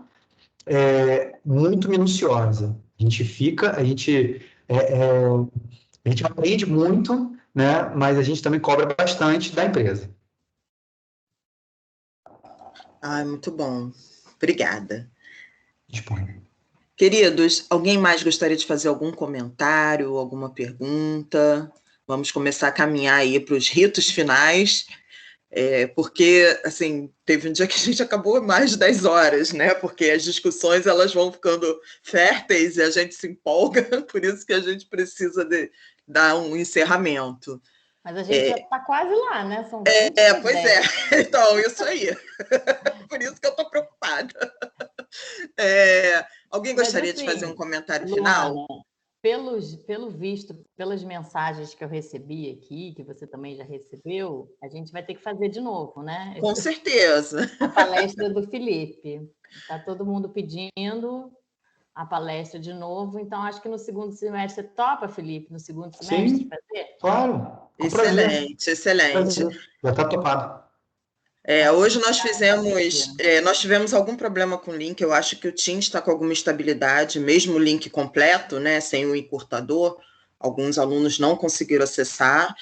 muito minuciosa. A gente aprende muito, né? Mas a gente também cobra bastante da empresa. Muito bom. Obrigada. Disponho. Queridos, alguém mais gostaria de fazer algum comentário, alguma pergunta? Vamos começar a caminhar aí para os ritos finais, porque, assim, teve um dia que a gente acabou mais de 10 horas, né? Porque as discussões, elas vão ficando férteis e a gente se empolga, por isso que a gente precisa dar um encerramento. Mas a gente já está quase lá, né? São pois é. Então, isso aí. Por isso que eu estou preocupada. Alguém gostaria de fazer um comentário final? Luana, pelo visto, pelas mensagens que eu recebi aqui, que você também já recebeu, a gente vai ter que fazer de novo, né? Com certeza. A palestra do Felipe. Está todo mundo pedindo a palestra de novo, então acho que no segundo semestre você topa, Felipe, no segundo semestre? Sim, claro. Excelente, excelente. Já está topado. Hoje nós tivemos algum problema com o link, eu acho que o Teams está com alguma instabilidade, mesmo o link completo, né, sem o encurtador, alguns alunos não conseguiram acessar,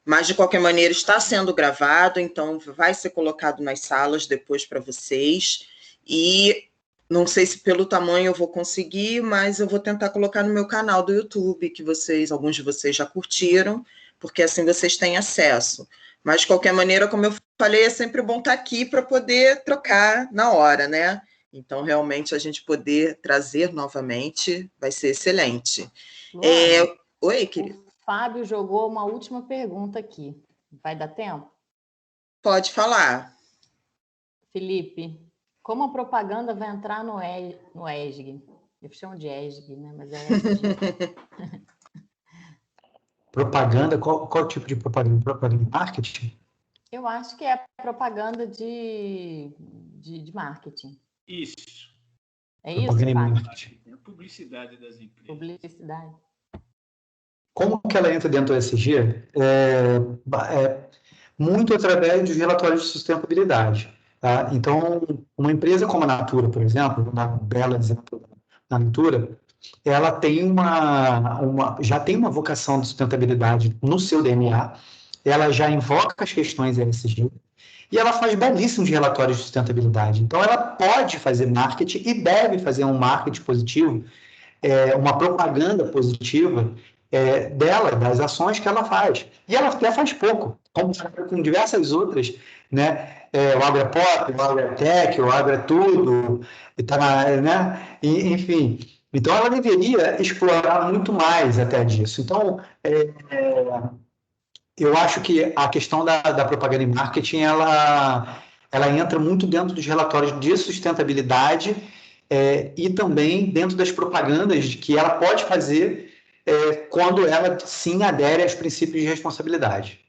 mas de qualquer maneira está sendo gravado, então vai ser colocado nas salas depois para vocês, e não sei se pelo tamanho eu vou conseguir, mas eu vou tentar colocar no meu canal do YouTube, que alguns de vocês já curtiram, porque assim vocês têm acesso. Mas, de qualquer maneira, como eu falei, é sempre bom estar aqui para poder trocar na hora, né? Então, realmente, a gente poder trazer novamente vai ser excelente. Luana, Oi, querido. O Fábio jogou uma última pergunta aqui. Vai dar tempo? Pode falar. Felipe, como a propaganda vai entrar no ESG? Eu chamo de ESG, né? Mas é ESG. Propaganda? Qual tipo de propaganda? Propaganda de marketing? Eu acho que é propaganda de marketing. Isso. É isso, propaganda Fábio? Marketing. É a publicidade das empresas. Publicidade. Como que ela entra dentro do ESG? Muito através dos relatórios de sustentabilidade. Tá? Então, uma empresa como a Natura, por exemplo, na bela exemplo da Natura, ela tem já tem uma vocação de sustentabilidade no seu DNA, ela já invoca as questões ESG, e ela faz belíssimos relatórios de sustentabilidade. Então, ela pode fazer marketing e deve fazer um marketing positivo, uma propaganda positiva dela, das ações que ela faz. E ela até faz pouco, comparado com diversas outras, né? O AgriPop, o AgriTech, o AgriTudo, né? Enfim. Então, ela deveria explorar muito mais até disso. Então, eu acho que a questão da propaganda e marketing, ela entra muito dentro dos relatórios de sustentabilidade e também dentro das propagandas que ela pode fazer quando ela, sim, adere aos princípios de responsabilidade.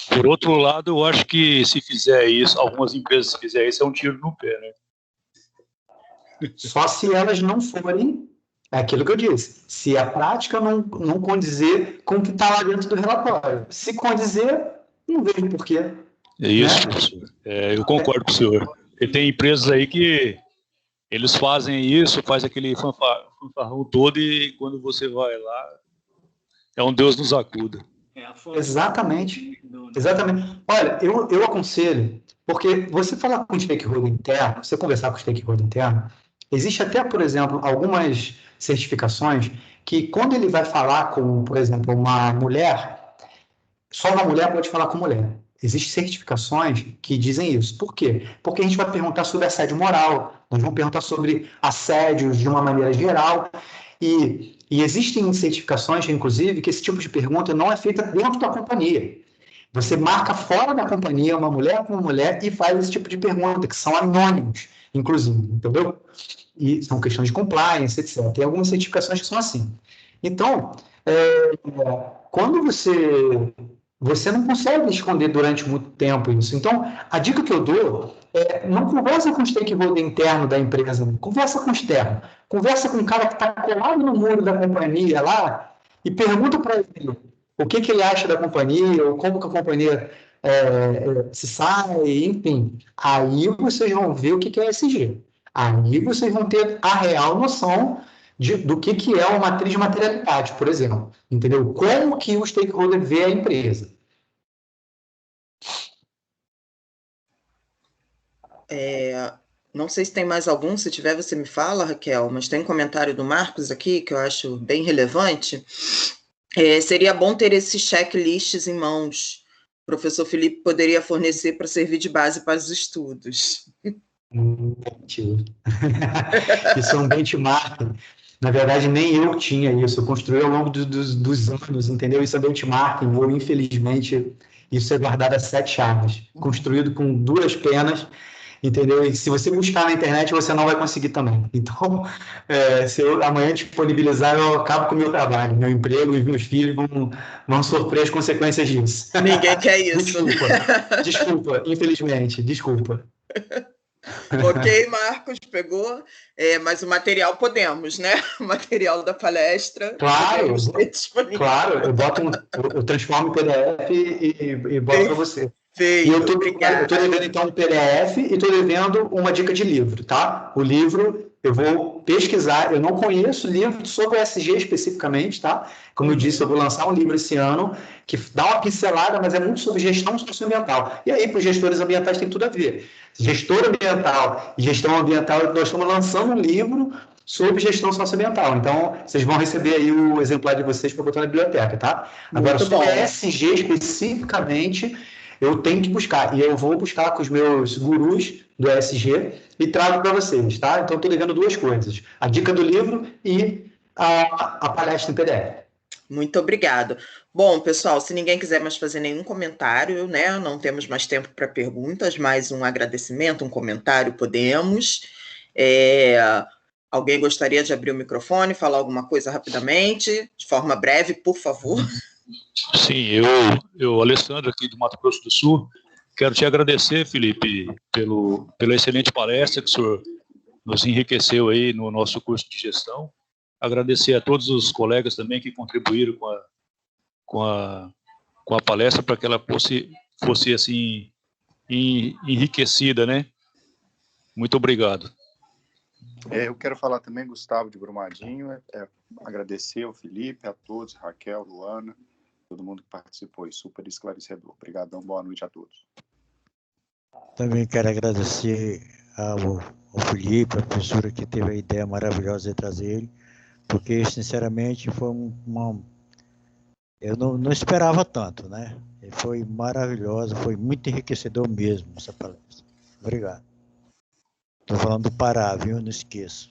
Por outro lado, eu acho que se fizer isso, algumas empresas se fizer isso, é um tiro no pé, né? Só se elas não forem, é aquilo que eu disse, se a prática não condizer com o que está lá dentro do relatório. Se condizer, não vejo porquê. É isso, professor. Eu concordo com o senhor. E tem empresas aí que eles fazem isso, faz aquele fanfarrão todo e quando você vai lá, é um Deus nos acuda. Exatamente. Olha, eu aconselho, porque você falar com o stakeholder interno, você conversar com o stakeholder interno, existe até, por exemplo, algumas certificações que quando ele vai falar com, por exemplo, uma mulher, só uma mulher pode falar com mulher. Existem certificações que dizem isso. Por quê? Porque a gente vai perguntar sobre assédio moral, nós vamos perguntar sobre assédios de uma maneira geral, e existem certificações, inclusive, que esse tipo de pergunta não é feita dentro da companhia. Você marca fora da companhia uma mulher com uma mulher e faz esse tipo de pergunta, que são anônimos, inclusive, entendeu? E são questões de compliance, etc. Tem algumas certificações que são assim. Então, quando você não consegue esconder durante muito tempo isso. Então, a dica que eu dou não conversa com o stakeholder interno da empresa, não. Conversa com o externo. Conversa com o cara que está colado no muro da companhia lá e pergunta para ele o que ele acha da companhia, ou como que a companhia se sai, enfim. Aí vocês vão ver o que é ESG. Aí vocês vão ter a real noção do que é uma matriz de materialidade, por exemplo. Entendeu? Como que o stakeholder vê a empresa. Não sei se tem mais algum, se tiver você me fala, Raquel, mas tem um comentário do Marcos aqui que eu acho bem relevante. Seria bom ter esses checklists em mãos. O professor Felipe poderia fornecer para servir de base para os estudos. Isso é um benchmark. Na verdade, nem eu tinha isso. Eu construí ao longo dos anos, entendeu? Isso é benchmark. Eu, infelizmente, isso é guardado a 7 chaves. Construído com 2 penas, entendeu? E se você buscar na internet, você não vai conseguir também. Então, se eu amanhã disponibilizar, eu acabo com o meu trabalho, meu emprego e meus filhos vão sofrer as consequências disso. Ninguém quer isso. Desculpa, infelizmente, desculpa. Ok, Marcos, pegou, mas o material podemos, né? O material da palestra. Claro, eu transformo em PDF e boto para você. E eu estou devendo, então, um PDF e estou devendo uma dica de livro, tá? O livro, eu vou pesquisar, eu não conheço livro sobre ESG especificamente, tá? Como eu disse, eu vou lançar um livro esse ano que dá uma pincelada, mas é muito sobre gestão socioambiental. E aí, para os gestores ambientais, tem tudo a ver. Gestor ambiental e gestão ambiental, nós estamos lançando um livro sobre gestão socioambiental. Então, vocês vão receber aí o exemplar de vocês para botar na biblioteca, tá? Agora, sobre ESG especificamente, eu tenho que buscar, e eu vou buscar com os meus gurus do ESG e trago para vocês, tá? Então, estou devendo 2 coisas, a dica do livro e a palestra em PDF. Muito obrigado. Bom, pessoal, se ninguém quiser mais fazer nenhum comentário, né? Não temos mais tempo para perguntas, mais um agradecimento, um comentário, podemos. Alguém gostaria de abrir o microfone, falar alguma coisa rapidamente, de forma breve, por favor? Sim, eu, Alessandro, aqui do Mato Grosso do Sul, quero te agradecer, Felipe, pela excelente palestra que o senhor nos enriqueceu aí no nosso curso de gestão. Agradecer a todos os colegas também que contribuíram com a palestra para que ela fosse assim, enriquecida, né? Muito obrigado. Eu quero falar também, Gustavo de Brumadinho, agradecer ao Felipe, a todos, Raquel, Luana, todo mundo que participou, super esclarecedor. Obrigadão, boa noite a todos. Também quero agradecer ao Felipe, a professora que teve a ideia maravilhosa de trazer ele, porque, sinceramente, foi eu não esperava tanto, né? Foi maravilhosa, foi muito enriquecedor mesmo essa palestra. Obrigado. Estou falando do Pará, viu? Não esqueço.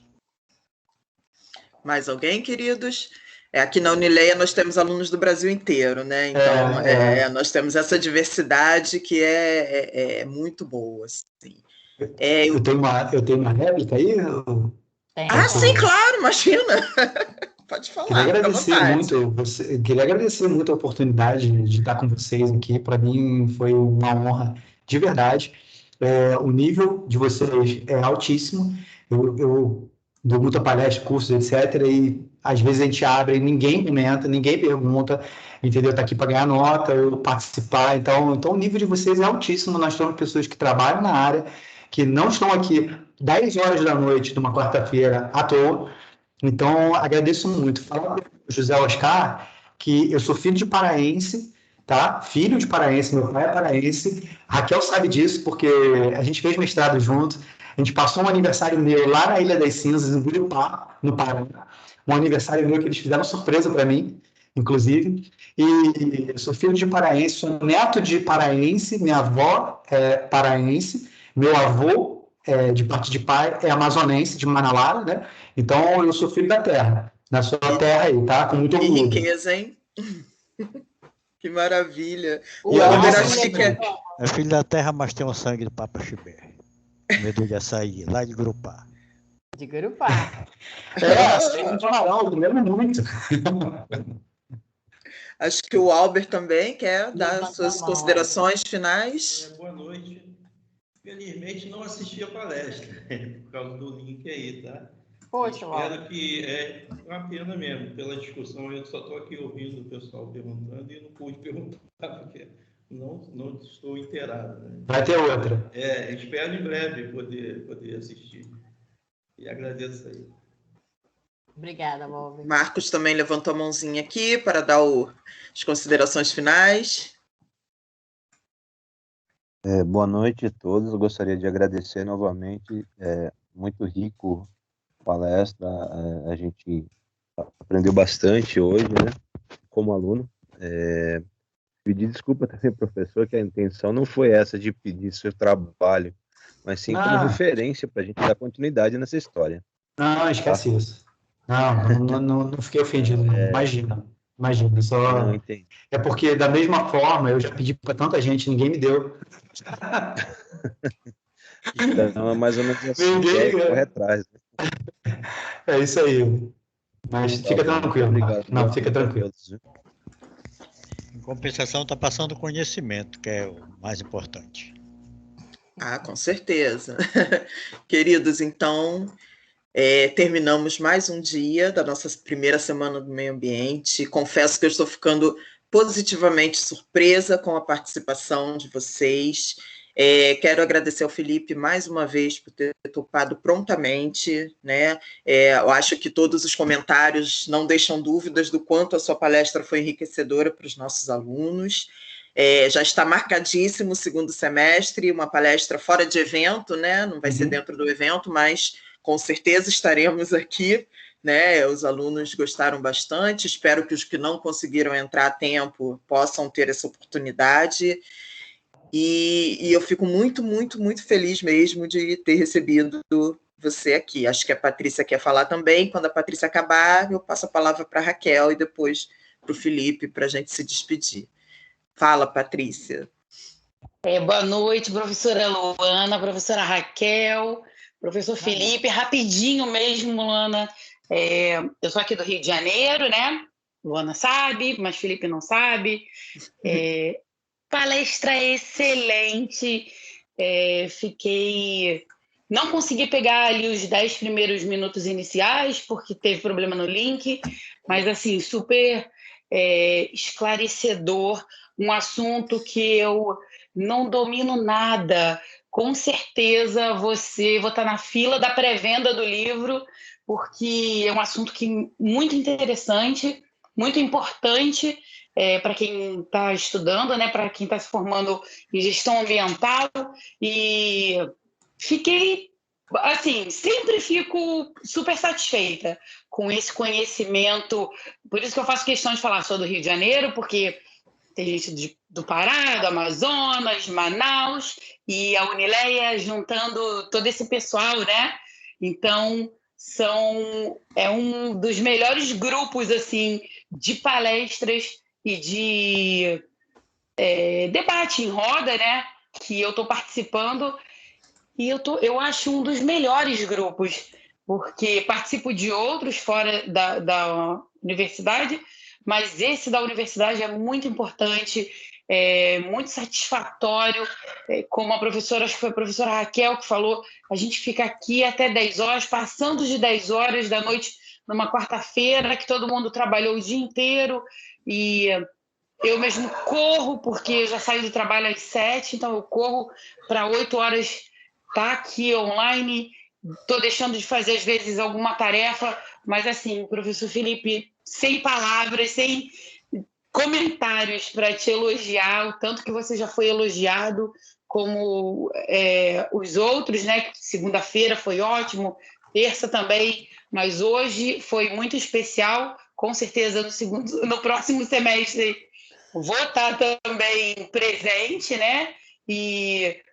Mais alguém, queridos? Aqui na Unileia nós temos alunos do Brasil inteiro, né? Então, nós temos essa diversidade que é muito boa. Assim. Eu tenho uma réplica aí? Sim, claro, imagina. Pode falar. Queria agradecer muito a oportunidade de estar com vocês aqui. Para mim foi uma honra de verdade. O nível de vocês é altíssimo. Eu dou muita palestra, cursos, etc. E às vezes a gente abre e ninguém comenta, ninguém pergunta, entendeu? Está aqui para ganhar nota, eu participar. Então, o nível de vocês é altíssimo. Nós temos pessoas que trabalham na área, que não estão aqui 10 horas da noite de uma quarta-feira à toa. Então, agradeço muito. Fala para o José Oscar que eu sou filho de paraense, tá? Filho de paraense, meu pai é paraense. Raquel sabe disso, porque a gente fez mestrado junto. A gente passou um aniversário meu lá na Ilha das Cinzas, em Buripá, no Pará. Um aniversário meu que eles fizeram surpresa para mim, inclusive. E eu sou filho de paraense, sou neto de paraense, minha avó é paraense, meu avô, de parte de pai, é amazonense, de Manauara, né? Então, eu sou filho da terra, na sua terra aí, tá? Com muito orgulho. Que riqueza, hein? Que maravilha. É filho da terra, mas tem o sangue do Papa Chibé. Medo de açaí, lá de Gurupá. De Gurupá. Assim, lembro muito. Acho que o Albert também quer dar suas considerações finais. Boa noite. Felizmente não assisti a palestra, por causa do link aí, tá? Poxa, espero que é uma pena mesmo, pela discussão. Eu só estou aqui ouvindo o pessoal perguntando e não pude perguntar, porque não estou inteirado. Né? Vai ter outra. Espero em breve poder assistir. E agradeço aí. Obrigada, Walter. Marcos também levantou a mãozinha aqui para dar as considerações finais. Boa noite a todos. Eu gostaria de agradecer novamente. Muito rico a palestra. A gente aprendeu bastante hoje, né? Como aluno. Pedir desculpa também, professor, que a intenção não foi essa de pedir seu trabalho, mas sim como referência para a gente dar continuidade nessa história. Não, esquece isso. Não fiquei ofendido, não. Imagina, só... Não, entendi. É porque, da mesma forma, eu já pedi para tanta gente, ninguém me deu. Então, é mais ou menos assim, corre atrás. É isso aí. Mas fica tranquilo, obrigado. Não, fica tranquilo. Em compensação, está passando conhecimento, que é o mais importante. Com certeza. Queridos, então... terminamos mais um dia da nossa primeira semana do meio ambiente. Confesso que eu estou ficando positivamente surpresa com a participação de vocês. Quero agradecer ao Felipe mais uma vez por ter topado prontamente, né? Eu acho que todos os comentários não deixam dúvidas do quanto a sua palestra foi enriquecedora para os nossos alunos. Já está marcadíssimo o segundo semestre, uma palestra fora de evento, né? Não vai ser dentro do evento, mas com certeza estaremos aqui, né? Os alunos gostaram bastante, espero que os que não conseguiram entrar a tempo possam ter essa oportunidade. E eu fico muito, muito, muito feliz mesmo de ter recebido você aqui. Acho que a Patrícia quer falar também. Quando a Patrícia acabar, eu passo a palavra para a Raquel e depois para o Felipe, para a gente se despedir. Fala, Patrícia. Boa noite, professora Luana, professora Raquel, professor Felipe. Rapidinho mesmo, Luana. Eu sou aqui do Rio de Janeiro, né? Luana sabe, mas Felipe não sabe. Palestra excelente. Não consegui pegar ali os 10 primeiros minutos iniciais, porque teve problema no link, mas assim, super esclarecedor, um assunto que eu não domino nada. Com certeza vou estar na fila da pré-venda do livro, porque é um assunto muito interessante, muito importante para quem está estudando, né, para quem está se formando em gestão ambiental. E fiquei, assim, sempre fico super satisfeita com esse conhecimento. Por isso que eu faço questão de falar só do Rio de Janeiro, porque tem gente do Pará, do Amazonas, de Manaus, e a Unileia juntando todo esse pessoal, né? Então, é um dos melhores grupos assim, de palestras e de debate em roda, né? Que eu estou participando. E eu acho um dos melhores grupos, porque participo de outros fora da universidade, mas esse da universidade é muito importante, muito satisfatório. Como a professora, acho que foi a professora Raquel que falou, a gente fica aqui até 10 horas, passando de 10 horas da noite numa quarta-feira, que todo mundo trabalhou o dia inteiro, e eu mesmo corro, porque eu já saio do trabalho às 7, então eu corro para 8 horas estar aqui online. Estou deixando de fazer, às vezes, alguma tarefa, mas, assim, professor Felipe, sem palavras, sem comentários para te elogiar, o tanto que você já foi elogiado, como os outros, né? Segunda-feira foi ótimo, terça também, mas hoje foi muito especial. Com certeza, no próximo semestre, vou estar também presente, né?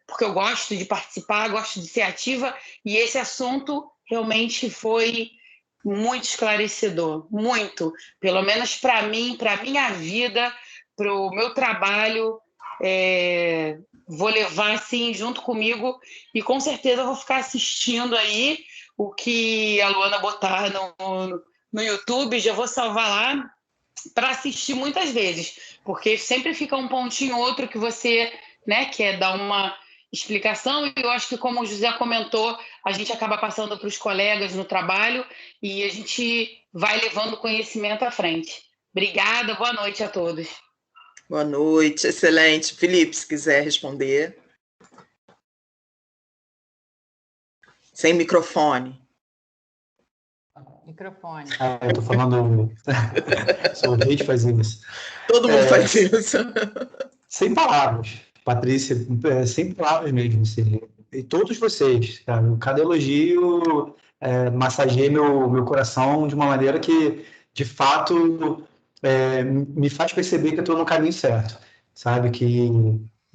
Porque eu gosto de participar, gosto de ser ativa, e esse assunto realmente foi muito esclarecedor, muito, pelo menos para mim, para a minha vida, para o meu trabalho, vou levar assim junto comigo, e com certeza vou ficar assistindo aí o que a Luana botar no YouTube, já vou salvar lá para assistir muitas vezes, porque sempre fica um pontinho outro que você, né, quer dar uma explicação, e eu acho que, como o José comentou, a gente acaba passando para os colegas no trabalho e a gente vai levando conhecimento à frente. Obrigada, boa noite a todos. Boa noite, excelente. Felipe, se quiser responder. Sem microfone. Microfone. Eu estou falando. Sou rei de fazer isso. Todo mundo faz isso. Sem palavras, Patrícia, sem palavras mesmo. Assim, e todos vocês, cara, cada elogio massageia meu coração de uma maneira que, de fato, me faz perceber que eu estou no caminho certo. Sabe? Que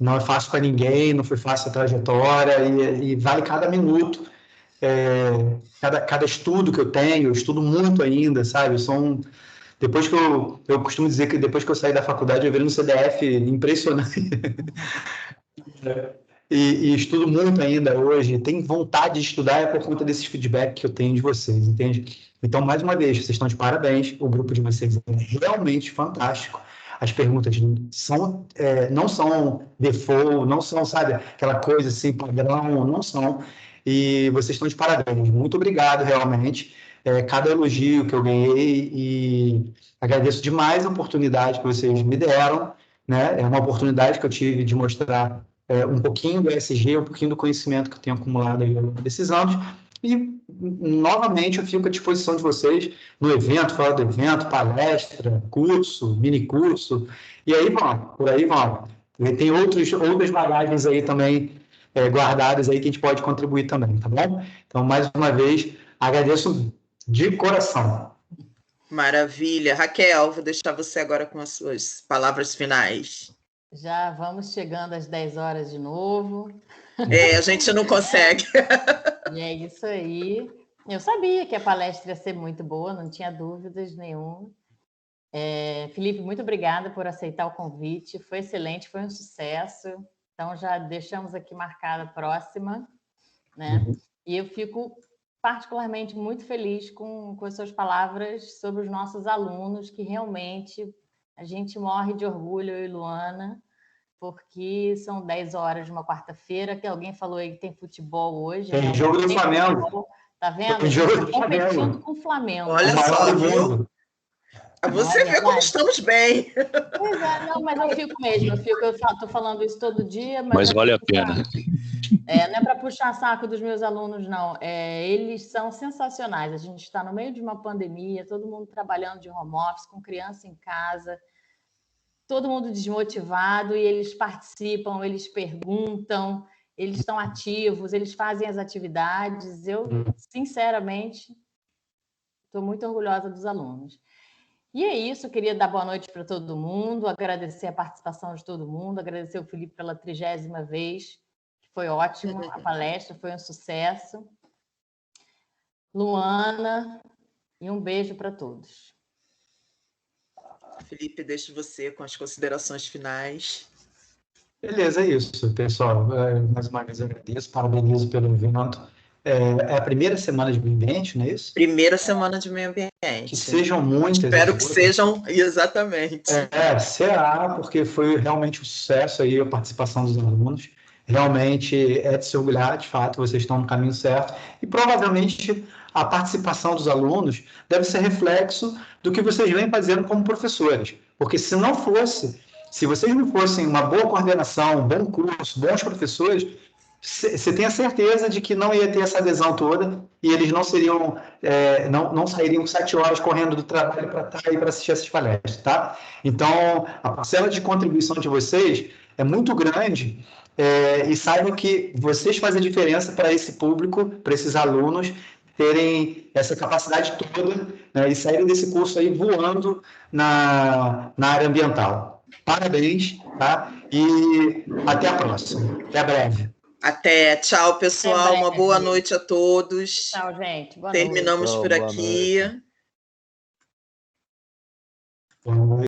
não é fácil para ninguém, não foi fácil a trajetória, e vale cada minuto. Cada estudo que eu tenho, eu estudo muito ainda, sabe? Depois que eu costumo dizer que depois que eu saí da faculdade, eu virei um CDF impressionante. E estudo muito ainda hoje. Tenho vontade de estudar por conta desses feedback que eu tenho de vocês, entende? Então, mais uma vez, vocês estão de parabéns. O grupo de vocês é realmente fantástico. As perguntas não são default, não são, sabe, aquela coisa assim, padrão, não são. E vocês estão de parabéns. Muito obrigado, realmente. Cada elogio que eu ganhei, e agradeço demais a oportunidade que vocês me deram, né? É uma oportunidade que eu tive de mostrar um pouquinho do ESG, um pouquinho do conhecimento que eu tenho acumulado aí ao longo desses anos. E, novamente, eu fico à disposição de vocês no evento, fora do evento, palestra, curso, mini curso, e aí vamos, por aí vamos. E tem outras bagagens aí também guardadas aí que a gente pode contribuir também, tá bom? Então, mais uma vez, agradeço de coração. Maravilha. Raquel, vou deixar você agora com as suas palavras finais. Já vamos chegando às 10 horas de novo. A gente não consegue. E é isso aí. Eu sabia que a palestra ia ser muito boa, não tinha dúvidas nenhuma. Felipe, muito obrigada por aceitar o convite. Foi excelente, foi um sucesso. Então, já deixamos aqui marcada a próxima, né? E eu fico particularmente muito feliz com as suas palavras sobre os nossos alunos, que realmente a gente morre de orgulho, eu e Luana, porque são 10 horas de uma quarta-feira, que alguém falou aí que tem futebol hoje. Tem jogo do Flamengo. Futebol, tá vendo? Tem jogo do competindo Flamengo. com o Flamengo. Olha só, viu? Você vê como estamos bem. Pois é, não, mas eu fico mesmo. Eu estou falando isso todo dia. Mas vale a pena. Não é para puxar saco dos meus alunos, não. Eles são sensacionais. A gente está no meio de uma pandemia, todo mundo trabalhando de home office, com criança em casa, todo mundo desmotivado, e eles participam, eles perguntam, eles estão ativos, eles fazem as atividades. Eu, sinceramente, estou muito orgulhosa dos alunos. E é isso, queria dar boa noite para todo mundo, agradecer a participação de todo mundo, agradecer o Felipe pela 30ª vez, que foi ótimo, a palestra foi um sucesso. Luana, e um beijo para todos. Felipe, deixo você com as considerações finais. Beleza, é isso, pessoal. Mais uma vez agradeço, parabenizo pelo evento. É a primeira semana de meio ambiente, não é isso? Primeira semana de meio ambiente. Que sejam muitas. Espero que sejam, exatamente. Será, porque foi realmente um sucesso aí a participação dos alunos. Realmente é de se orgulhar, de fato, vocês estão no caminho certo. E provavelmente a participação dos alunos deve ser reflexo do que vocês vêm fazendo como professores. Porque se vocês não fossem uma boa coordenação, um bom curso, bons professores, você tem a certeza de que não ia ter essa adesão toda e eles não sairiam 7 horas correndo do trabalho para estar aí para assistir essas palestras, tá? Então, a parcela de contribuição de vocês é muito grande, e saibam que vocês fazem a diferença para esse público, para esses alunos terem essa capacidade toda, né, e saírem desse curso aí voando na área ambiental. Parabéns, tá? E até a próxima. Até breve. Até. Tchau, pessoal. Uma boa noite a todos. Tchau, gente. Boa Terminamos noite. por aqui.